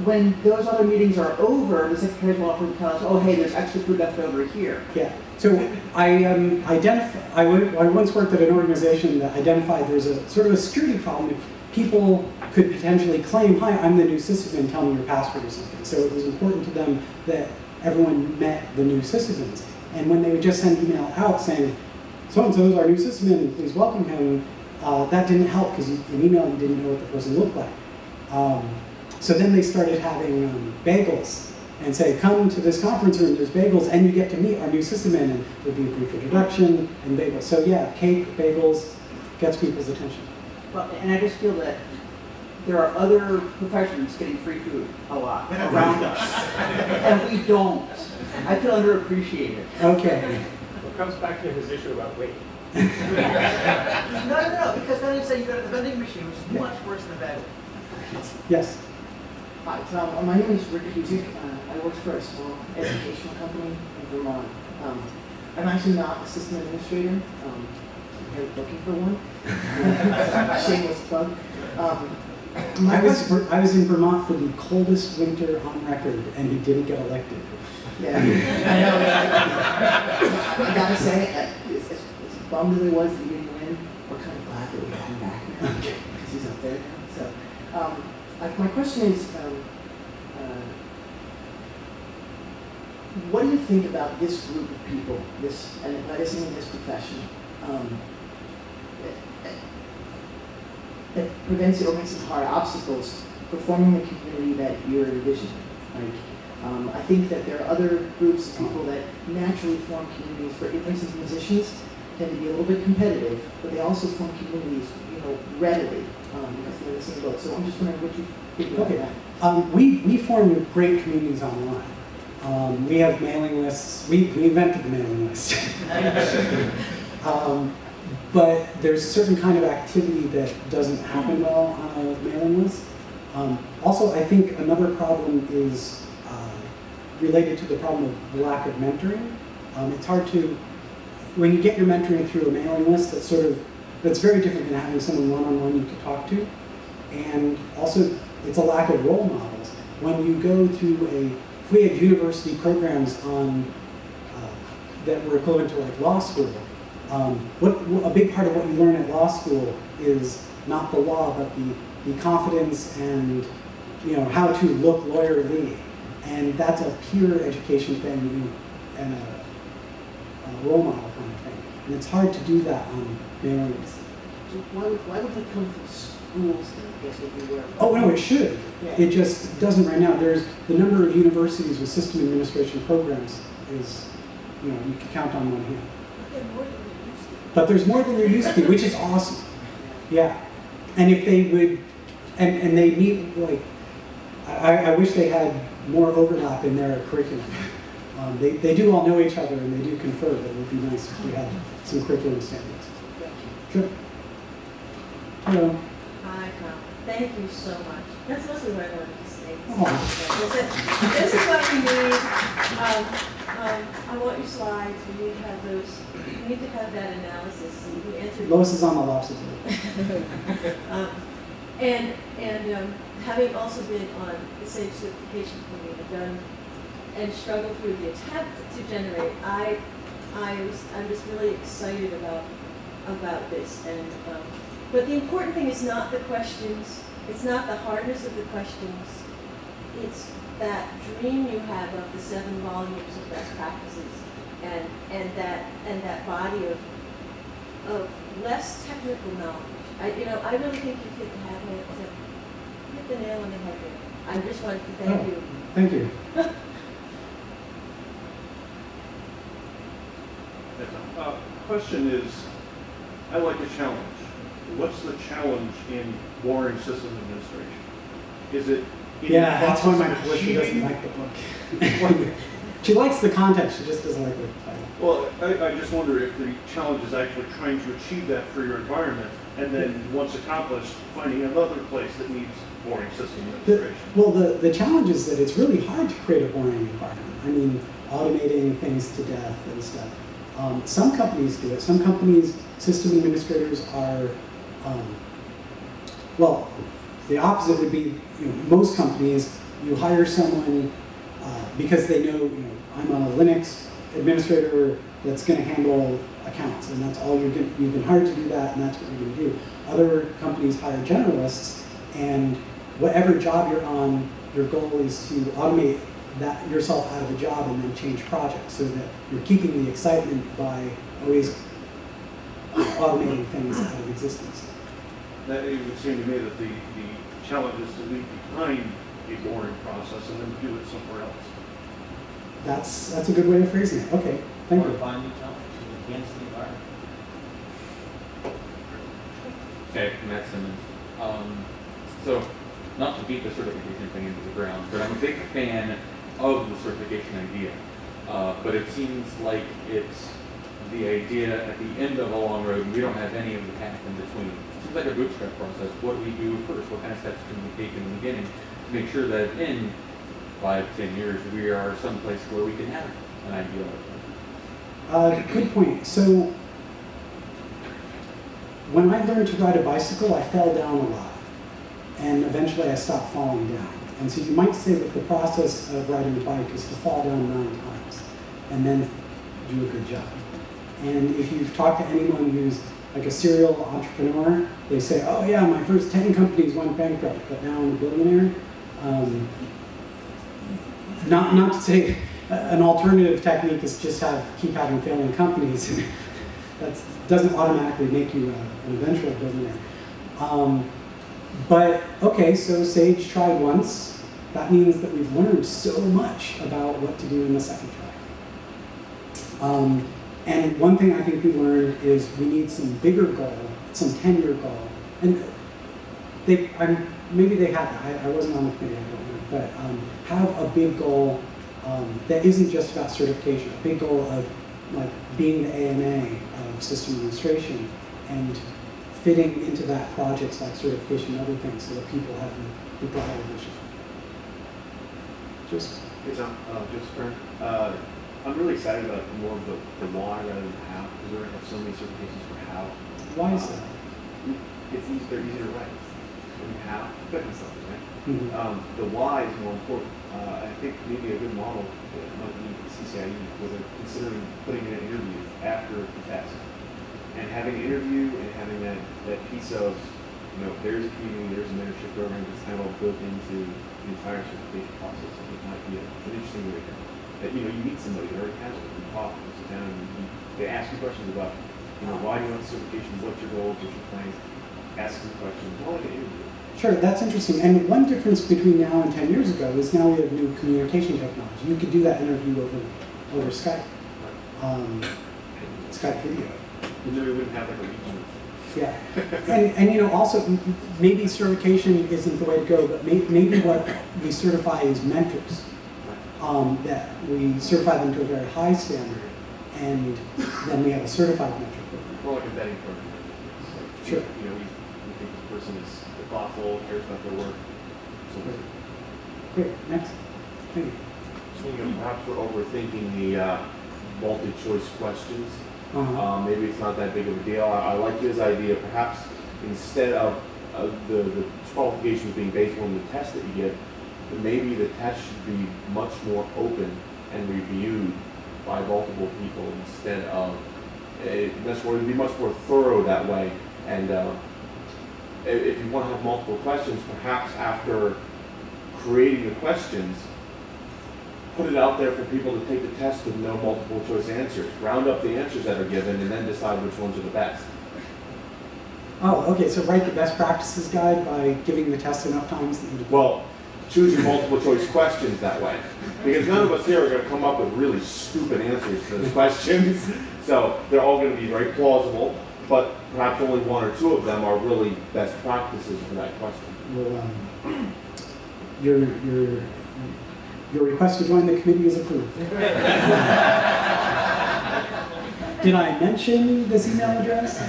S3: when those other meetings are over, the secretaries will often tell us, oh, hey, there's extra food left over here.
S1: Yeah. So I once worked at an organization that identified there's a sort of a security problem. People could potentially claim, hi, I'm the new sysadmin, tell me your password or something. So it was important to them that everyone met the new sysadmins. And when they would just send email out saying, so-and-so is our new sysadmin, please welcome him, that didn't help because in email you didn't know what the person looked like. So then they started having bagels and say, come to this conference room, there's bagels, and you get to meet our new sysadmin, and there'd be a brief introduction and bagels. So yeah, cake, bagels, gets people's attention.
S3: Well, and I just feel that there are other professions getting free food a lot around us, and we don't. I feel underappreciated.
S1: Okay.
S5: It comes back to his issue about weight.
S6: No, because then you say you go to the vending machine, which is much worse than a bagel.
S1: Yes.
S7: Hi, so my name is Rick Cusick. I work for a small educational company in Vermont. I'm actually not a system administrator. I'm here looking for one. Shameless plug.
S1: I was in Vermont for the coldest winter on record, and he didn't get elected.
S7: Yeah, I know. I gotta say, as bummed as it was that he didn't win, we're kind of glad that we got him back now because he's up there now. So, my question is, what do you think about this group of people, and I guess in this profession, that prevents it or makes it hard, obstacles for forming the community that you're envisioning? I think that there are other groups of people that naturally form communities. For instance, musicians tend to be a little bit competitive, but they also form communities, readily because they're in the same boat. So I'm just wondering what you think about that.
S1: We form great communities online. We have mailing lists. We invented the mailing list. But there's a certain kind of activity that doesn't happen well on a mailing list. Also, I think another problem is related to the problem of the lack of mentoring. It's hard to, when you get your mentoring through a mailing list, that's very different than having someone one-on-one you can talk to. And also, it's a lack of role models. When you go to if we had university programs on that were equivalent to like law school, a big part of what you learn at law school is not the law, but the confidence and how to look lawyerly. And that's a peer education thing and a role model kind of thing. And it's hard to do that on mailing lists.
S7: So why would they come from schools then, I guess, if you were?
S1: Oh, no, it should.
S7: Yeah.
S1: It just doesn't right now. There's the number of universities with system administration programs is, you can count on one hand.
S6: But there's more than there used to be.
S1: But there's more than there used to be, which is awesome. Yeah. And if they would and they meet, like, I wish they had more overlap in their curriculum. They do all know each other and they do confer, but it would be nice if we had some curriculum standards. Sure. Hello.
S8: Hi, Tom. Thank you so much. That's mostly what I wanted to say.
S1: Oh.
S8: This is what we need. I want your slides. We need to have those. We need to have that analysis. You answered.
S1: Lois is on the lobster.
S8: Having also been on the SAGE certification committee, I've done and struggled through the attempt to generate. I'm just really excited about this. But the important thing is not the questions. It's not the hardness of the questions. It's that dream you have of the 7 volumes of best practices and that body of less technical knowledge. I really think you've hit the nail on the head there. I just wanted to thank you.
S1: Thank you.
S9: Question is, I like a challenge. What's the challenge in boring system administration? Is it in
S1: Yeah,
S9: the
S1: that's why my
S9: process of
S1: she doesn't
S9: achieving?
S1: like the book. She likes the content, she just doesn't like the title.
S9: Well, I just wonder if the challenge is actually trying to achieve that for your environment, and then once accomplished, finding another place that needs boring system administration.
S1: The challenge is that it's really hard to create a boring environment. I mean, automating things to death and stuff. Some companies do it. Some companies, system administrators are, well, the opposite would be, most companies, you hire someone because they know, I'm a Linux administrator that's going to handle accounts, and that's all you've been hired to do that, and that's what you're going to do. Other companies hire generalists, and whatever job you're on, your goal is to automate that yourself out of a job and then change projects so that you're keeping the excitement by always automating things out of existence.
S9: That it would seem to me that the challenge is to leave behind a boring process and then do it somewhere else.
S1: That's a good way of phrasing it. Okay, thank you.
S10: Find new challenge to enhance the environment.
S11: Okay, Matt Simmons. So, not to beat the certification thing into the ground, but I'm a big fan of the certification idea. But it seems like it's the idea at the end of a long road, and we don't have any of the path in between. It seems like a bootstrap process. What do we do first? What kind of steps can we take in the beginning to make sure that in 5-10 years we are someplace where we can have an ideal outcome?
S1: Good point. So, when I learned to ride a bicycle, I fell down a lot. And eventually I stopped falling down. And so you might say that the process of riding a bike is to fall down 9 times and then do a good job. And if you've talked to anyone who's like a serial entrepreneur, they say, oh yeah, my first 10 companies went bankrupt, but now I'm a billionaire. Not to say an alternative technique is just keep having failing companies. That doesn't automatically make you an eventual billionaire. But okay, so SAGE tried once. That means that we've learned so much about what to do in the second try. And one thing I think we learned is we need some bigger goal, some 10-year goal. And maybe they have that. I wasn't on the committee, I don't know. But have a big goal that isn't just about certification. A big goal of like being the AMA of system administration and fitting into that projects like certification and other things so that people have the broader vision. Just
S12: I'm really excited about more of the why rather than the how, because we're going to have so many certifications for how.
S1: Why is that?
S12: They're easier to write. And how, fitting something, right?
S1: Mm-hmm.
S12: The why is more important. I think maybe a good model might be CCIE, where they're considering putting in an interview after the test. And having an interview and having that piece of, there's a community, there's a mentorship program that's kind of all built into the entire certification process. I think might be an interesting way to go. That you meet somebody that already has it, you talk, you sit down, and they ask you questions about, why do you want the certification, what's your goals, what's your plans, ask them questions, more like an interview.
S1: Sure, that's interesting. And one difference between now and 10 years ago is now we have new communication technology. You could do that interview over Skype, Skype video.
S12: And then we wouldn't have like a region.
S1: Yeah, and you know, also maybe certification isn't the way to go, but maybe what we certify is mentors. That we certify them to a very high standard, and then we have a certified mentor program.
S12: More like a vetting program. Like,
S1: Sure.
S12: You know, we think this person is thoughtful, cares about their work. So
S1: Great, next. Thank you.
S13: Perhaps we're overthinking the multi-choice questions. Maybe it's not that big of a deal. I like his idea. Perhaps instead of the qualifications being based on the test that you get, maybe the test should be much more open and reviewed by multiple people instead of it'd be much more thorough that way. And if you want to have multiple questions, perhaps after creating the questions, put it out there for people to take the test with no multiple choice answers. Round up the answers that are given and then decide which ones are the best.
S1: Oh, okay, so write the best practices guide by giving the test enough times that you
S13: Well, choose your multiple choice questions that way. Because none of us here are going to come up with really stupid answers to those questions. So they're all going to be very plausible, but perhaps only one or two of them are really best practices for that question.
S1: Well, your request to join the committee is approved. Did I mention this email address?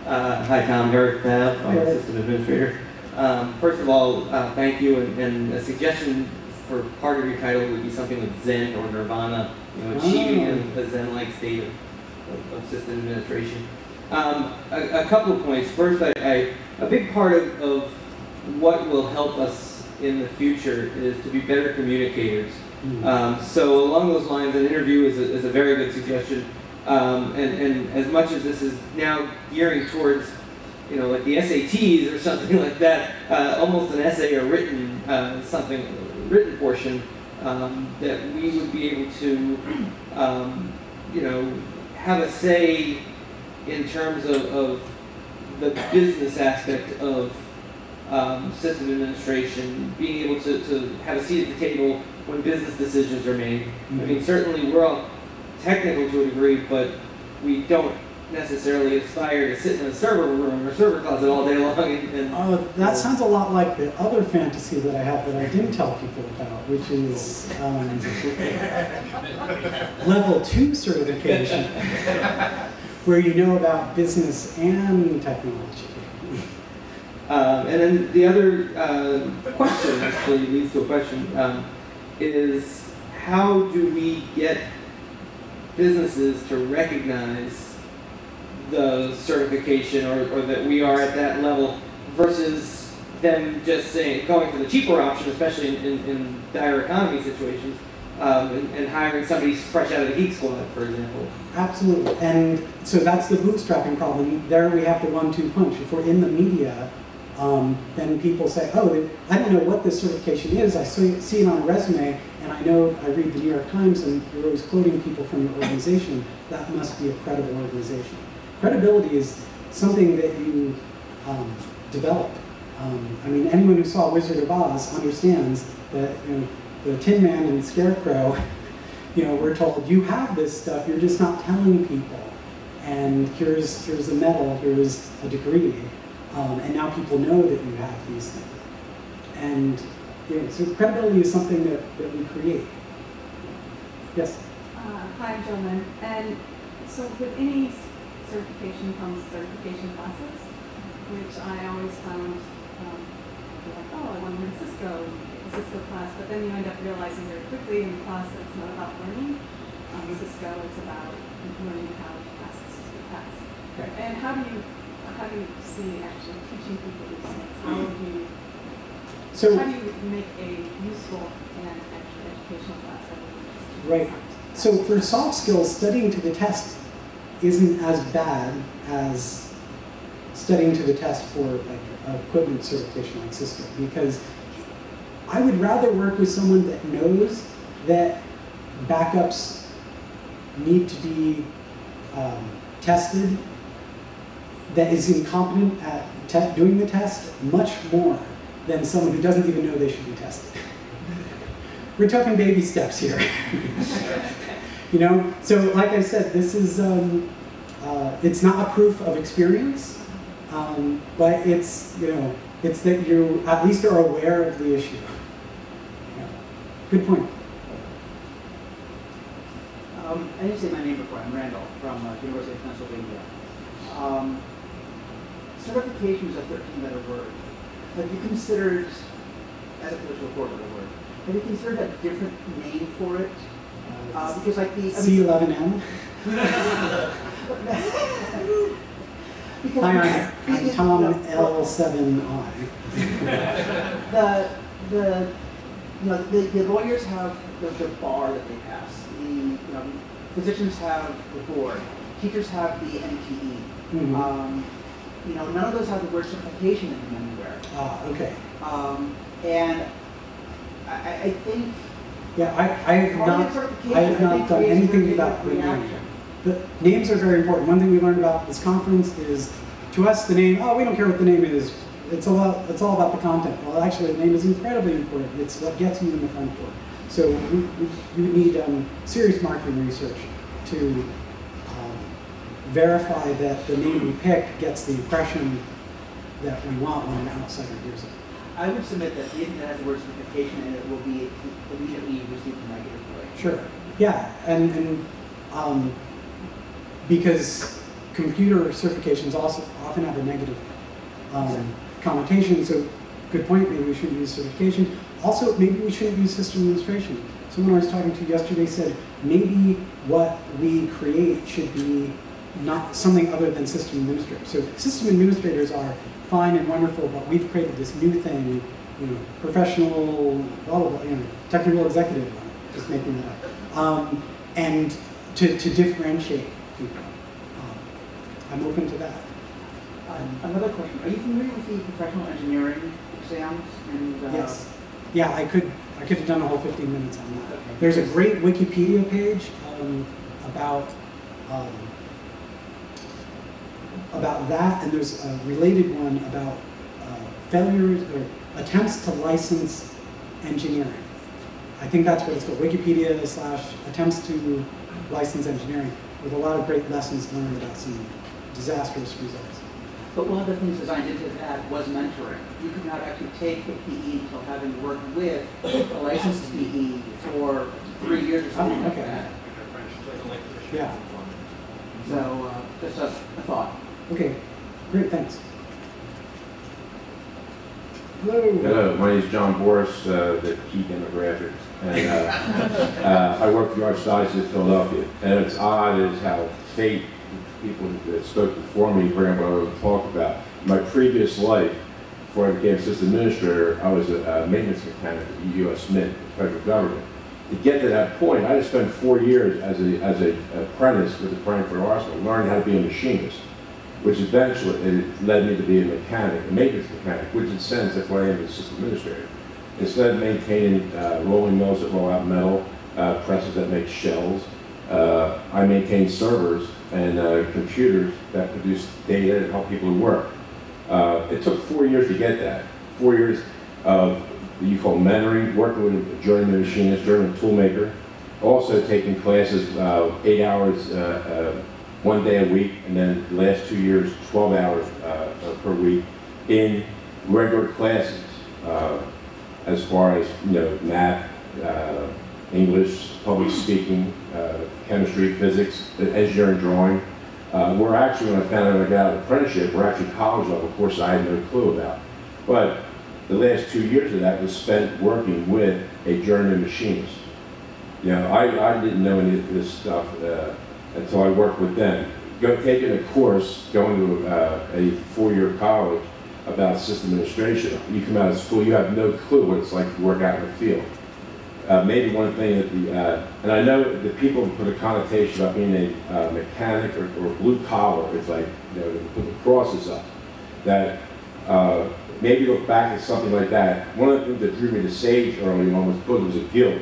S14: Hi, Tom. Eric Babb. I'm Assistant Administrator. First of all, thank you. And a suggestion for part of your title would be something like Zen or Nirvana, you know, achieving a Zen-like state of system administration. A couple of points. First, a big part of what will help us in the future is to be better communicators. So along those lines, an interview is a very good suggestion. And as much as this is now gearing towards, you know, like the SATs or something like that, almost an essay or written written portion, that we would be able to, you know, have a say in terms of the business aspect of system administration, being able to have a seat at the table when business decisions are made. I mean, certainly we're all technical to a degree, but we don't necessarily aspire to sit in a server room or server closet all day long.
S1: That sounds a lot like the other fantasy that I have that I didn't tell people about, which is level 2 certification, where you know about business and technology.
S14: And then the other question, actually leads to a question, is how do we get businesses to recognize the certification or that we are at that level versus them just saying, going for the cheaper option, especially in dire economy situations, and hiring somebody fresh out of the Geek Squad, for example.
S1: Absolutely, and so that's the bootstrapping problem. There we have the 1-2 punch. If we're in the media, then people say, oh, I don't know what this certification is. I see it on a resume, and I know I read the New York Times, and you're always quoting people from your organization. That must be a credible organization. Credibility is something that you develop. I mean, anyone who saw Wizard of Oz understands that, you know, the Tin Man and the Scarecrow, you know, we're told, you have this stuff, you're just not telling people. And here's a medal, here's a degree. And now people know that you have these things. And you know, so credibility is something that we create. Yes?
S15: Hi, I'm Jolyn. And so with any certification comes certification classes, which I always found, like, oh, I want to learn Cisco class, but then you end up realizing very quickly in the class that it's not about learning. Cisco, it's about learning how to pass the Cisco test.
S1: Okay.
S15: And how do you see actually teaching people these things? How do you make a useful and actually educational class?
S1: Right. So for soft skills, studying to the test isn't as bad as studying to the test for like equipment certification like Cisco, because I would rather work with someone that knows that backups need to be tested, that is incompetent at doing the test, much more than someone who doesn't even know they should be tested. We're talking baby steps here. You know, so like I said, this is, it's not a proof of experience, but it's, you know, it's that you at least are aware of the issue. Yeah. Good point.
S3: I didn't say my name before. I'm Randall from University of Pennsylvania. Certification is a 13-letter word. Have you considered, as opposed to a 4-letter word, have you considered a different name for it? Because like the
S1: C11M. Hi, I'm Tom L7I.
S3: the lawyers have the bar that they pass. Physicians have the board. Teachers have the NTE.
S1: Mm-hmm.
S3: None of those have the word certification in them anywhere.
S1: Ah, okay.
S3: And I think.
S1: Yeah, I have not done anything about the name. The names are very important. One thing we learned about this conference is, to us, the name, oh, we don't care what the name is. It's all about the content. Well, actually, the name is incredibly important. It's what gets you in the front door. So you need serious marketing research to verify that the name we pick gets the impression that we want when an outsider hears it.
S3: I would submit that the internet has the word certification and it will be immediately received negatively.
S1: Sure. Yeah, and because computer certifications also often have a negative connotation, so good point, maybe we shouldn't use certification. Also, maybe we shouldn't use system administration. Someone I was talking to yesterday said maybe what we create should be not something other than system administrators. So system administrators are fine and wonderful, but we've created this new thing, professional, blah, blah, blah, technical executive, just making that up. And to differentiate people. I'm open to that.
S3: Another question. Are you familiar with the professional engineering exams? And,
S1: yes. Yeah, I could have done a whole 15 minutes on that. Okay. There's a great Wikipedia page about that, and there's a related one about failures or attempts to license engineering. I think that's what it's called, Wikipedia/attempts to license engineering, with a lot of great lessons learned about some disastrous results.
S3: But one of the things designed into that was mentoring. You could not actually take the PE until having worked with a licensed PE for 3 years or something like that.
S1: Yeah.
S3: So just a thought.
S1: Okay, great, thanks. Hello.
S16: Hello, my name is John Boris, the key demographics, and I work for the Archdiocese of Philadelphia. And it's odd is how fate, people that spoke before me, bring up what I was talk about. In my previous life, before I became assistant administrator, I was a maintenance mechanic at the U.S. Mint, the federal government. To get to that point, I had to spend 4 years as an apprentice with the Frankfurt Arsenal, learning how to be a machinist, which eventually it led me to be a mechanic, a maintenance mechanic, which in a sense, that's what I am as assistant administrator. Instead of maintaining rolling mills that roll out metal, presses that make shells, I maintain servers and computers that produce data and help people work. It took 4 years to get that. 4 years of what you call mentoring, working with a journeyman machinist, journeyman toolmaker, also taking classes 8 hours 1 day a week, and then the last 2 years, 12 hours per week in regular classes, as far as math, English, public speaking, chemistry, physics, engineering, drawing. We're actually, when I found out I got out of apprenticeship, we're actually college level courses I had no clue about. But the last 2 years of that was spent working with a journeyman machinist. I didn't know any of this stuff until I worked with them. Taking a course, going to a 4-year college about system administration. You come out of school, you have no clue what it's like to work out in the field. Maybe one thing that and I know that people put a connotation about being a mechanic or blue collar, it's like, put the crosses up, that maybe look back at something like that. One of the things that drew me to SAGE early on was because it was a guild,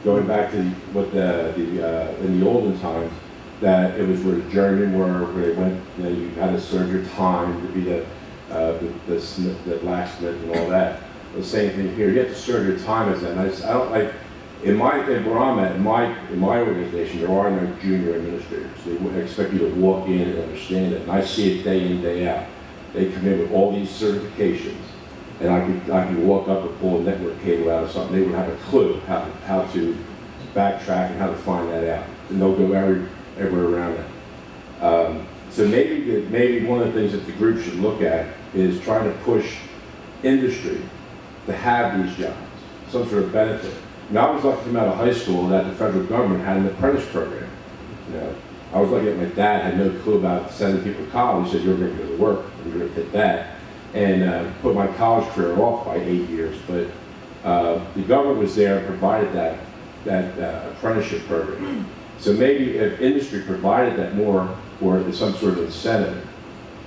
S16: going back to what in the olden times, that it was where the journeymen were, where they went, you had to serve your time to be the blacksmith and all that. The same thing here. You have to serve your time as that. I don't like where I'm at, in my organization, there are no junior administrators. They would expect you to walk in and understand it. And I see it day in, day out. They come in with all these certifications, and I could walk up and pull a network cable out of something. They would have a clue how to backtrack and how to find that out. And they'll go everywhere around it. So maybe one of the things that the group should look at is trying to push industry to have these jobs, some sort of benefit. I was lucky to come out of high school that the federal government had an apprentice program. You know, I was lucky that my dad had no clue about sending people to college. He said, you're going to go to work, and you're going to take that. And put my college career off by 8 years. But the government was there and provided that apprenticeship program. So maybe if industry provided that more, or some sort of incentive,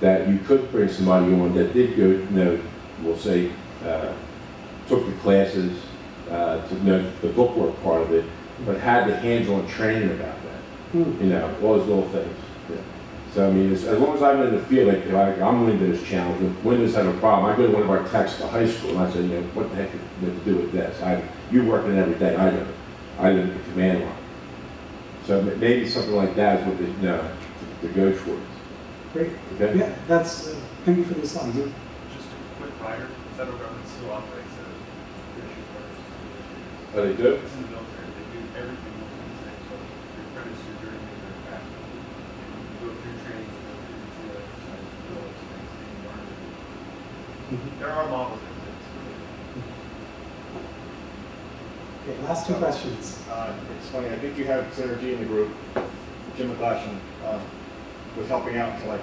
S16: that you could bring somebody on that did go, you know, we'll say, took the classes, to know the bookwork part of it, but had the hands-on training about that. You know, all those little things. Yeah. So I mean, as long as I'm in the field, like I'm Windows challenged. If Windows have a problem, I go to one of our techs at high school and I say, you know, what the heck do you have to do with this? You're working every day. I know. I live in the command line. So maybe something like that is what they, you know, to go towards.
S1: Great.
S16: Okay.
S1: Yeah, that's. Thank you for the slides.
S17: Just a quick reminder: the federal government still operates as British employers.
S16: Oh, they do?
S17: It's in the military. They do everything within the same. So your apprentice, your journeyman, your factor. You go through training, you go through the exercise, you do all those things, and you learn it. There are models that exist.
S1: Okay, last two questions.
S18: It's funny, I think you have synergy in the group. Jim McGlashan was helping out until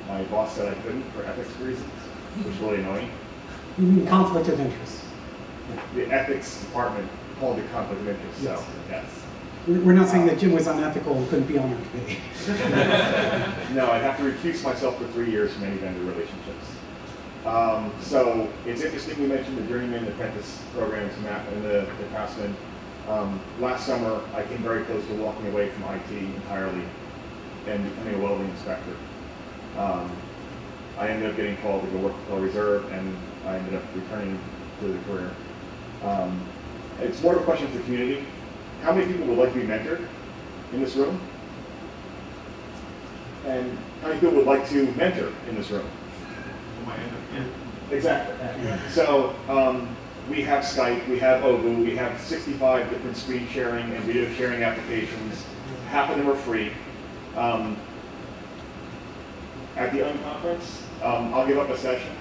S18: my boss said I couldn't for ethics reasons, which was really annoying.
S1: You mean conflict of interest?
S18: The ethics department called it conflict of interest,
S1: yes.
S18: So yes.
S1: We're not saying that Jim was unethical and couldn't be on our committee.
S18: No, I'd have to recuse myself for 3 years from any vendor relationships. So it's interesting you mentioned the journeyman apprentice programs and the craftsman. Last summer, I came very close to walking away from IT entirely and becoming a welding inspector. I ended up getting called to go work for Reserve, and I ended up returning to the career. It's more of a question for the community. How many people would like to be mentored in this room? And how many people would like to mentor in this room? Exactly. So we have Skype, we have Ovu, we have 65 different screen sharing and video sharing applications. Half of them are free. At the unconference, I'll give up a session.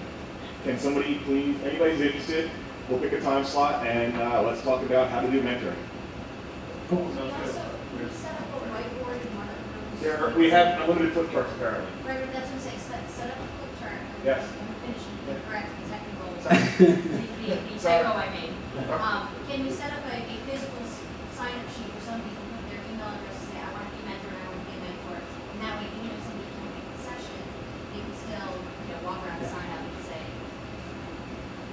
S18: Can somebody please, anybody who's interested, we'll pick a time slot and let's talk about how to do mentoring.
S1: Cool.
S18: We have unlimited flip charts apparently.
S19: Right, but that's what I'm saying. Set up a flip chart.
S18: Yes.
S19: Finish the correct technical. the typo I made. Can we set up a physical sign-up sheet where somebody can put their email address and say, I want to be mentored, I want to be a mentor, and that way, even if somebody can't make the session, they can still, walk around and sign up and say.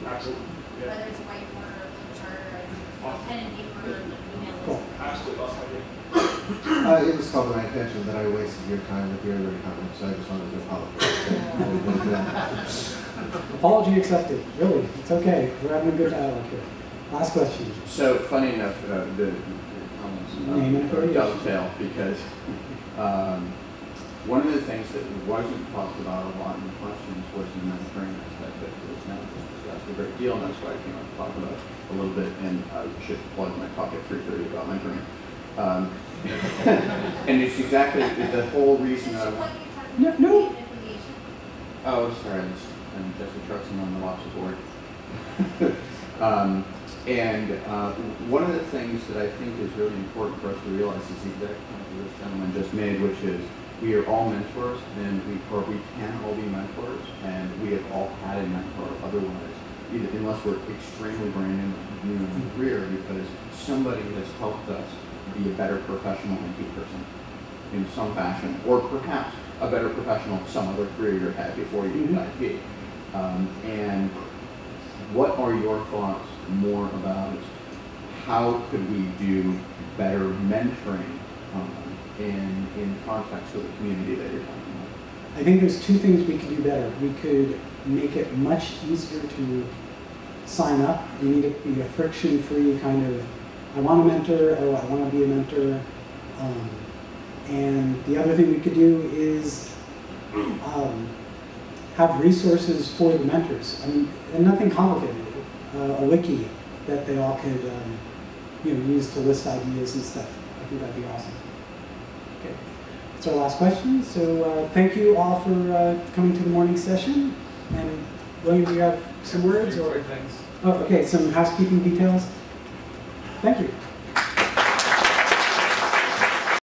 S18: Absolutely. Yeah.
S19: Whether it's a whiteboard or a flip chart or pen and paper or email list.
S18: Absolutely. Awesome idea.
S4: It was called my intention that I wasted your time with your earlier comments, so I just wanted to apologize.
S1: Apology accepted. Really, it's okay. We're having a good dialogue here. Last question.
S20: So, funny enough, the comments dovetail because one of the things that wasn't talked about a lot in the questions was the mentoring aspect that was not discussed a great deal, and that's why I came up to talk about it a little bit, and I should plug my talk at 3:30 about mentoring. And it's exactly the whole reason I want.
S1: No.
S20: Oh, sorry, I'm Jesse Truxton on the Lops board. One of the things that I think is really important for us to realize is the exact point that this gentleman just made, which is we are all mentors, and we can all be mentors, and we have all had a mentor otherwise, unless we're extremely brand new in the career, because somebody has helped us be a better professional IT person in some fashion, or perhaps a better professional some other career you had before you did IT. And what are your thoughts more about how could we do better mentoring in context of the community that you're talking about?
S1: I think there's two things we could do better. We could make it much easier to sign up. You need to be a friction-free kind of I want to mentor, oh, I want to be a mentor. And the other thing we could do is have resources for the mentors. I mean, and nothing complicated. A wiki that they all could use to list ideas and stuff. I think that'd be awesome. Okay, that's our last question. So thank you all for coming to the morning session. And William, do you have some words? Or things? Oh, okay, some housekeeping details. Thank you.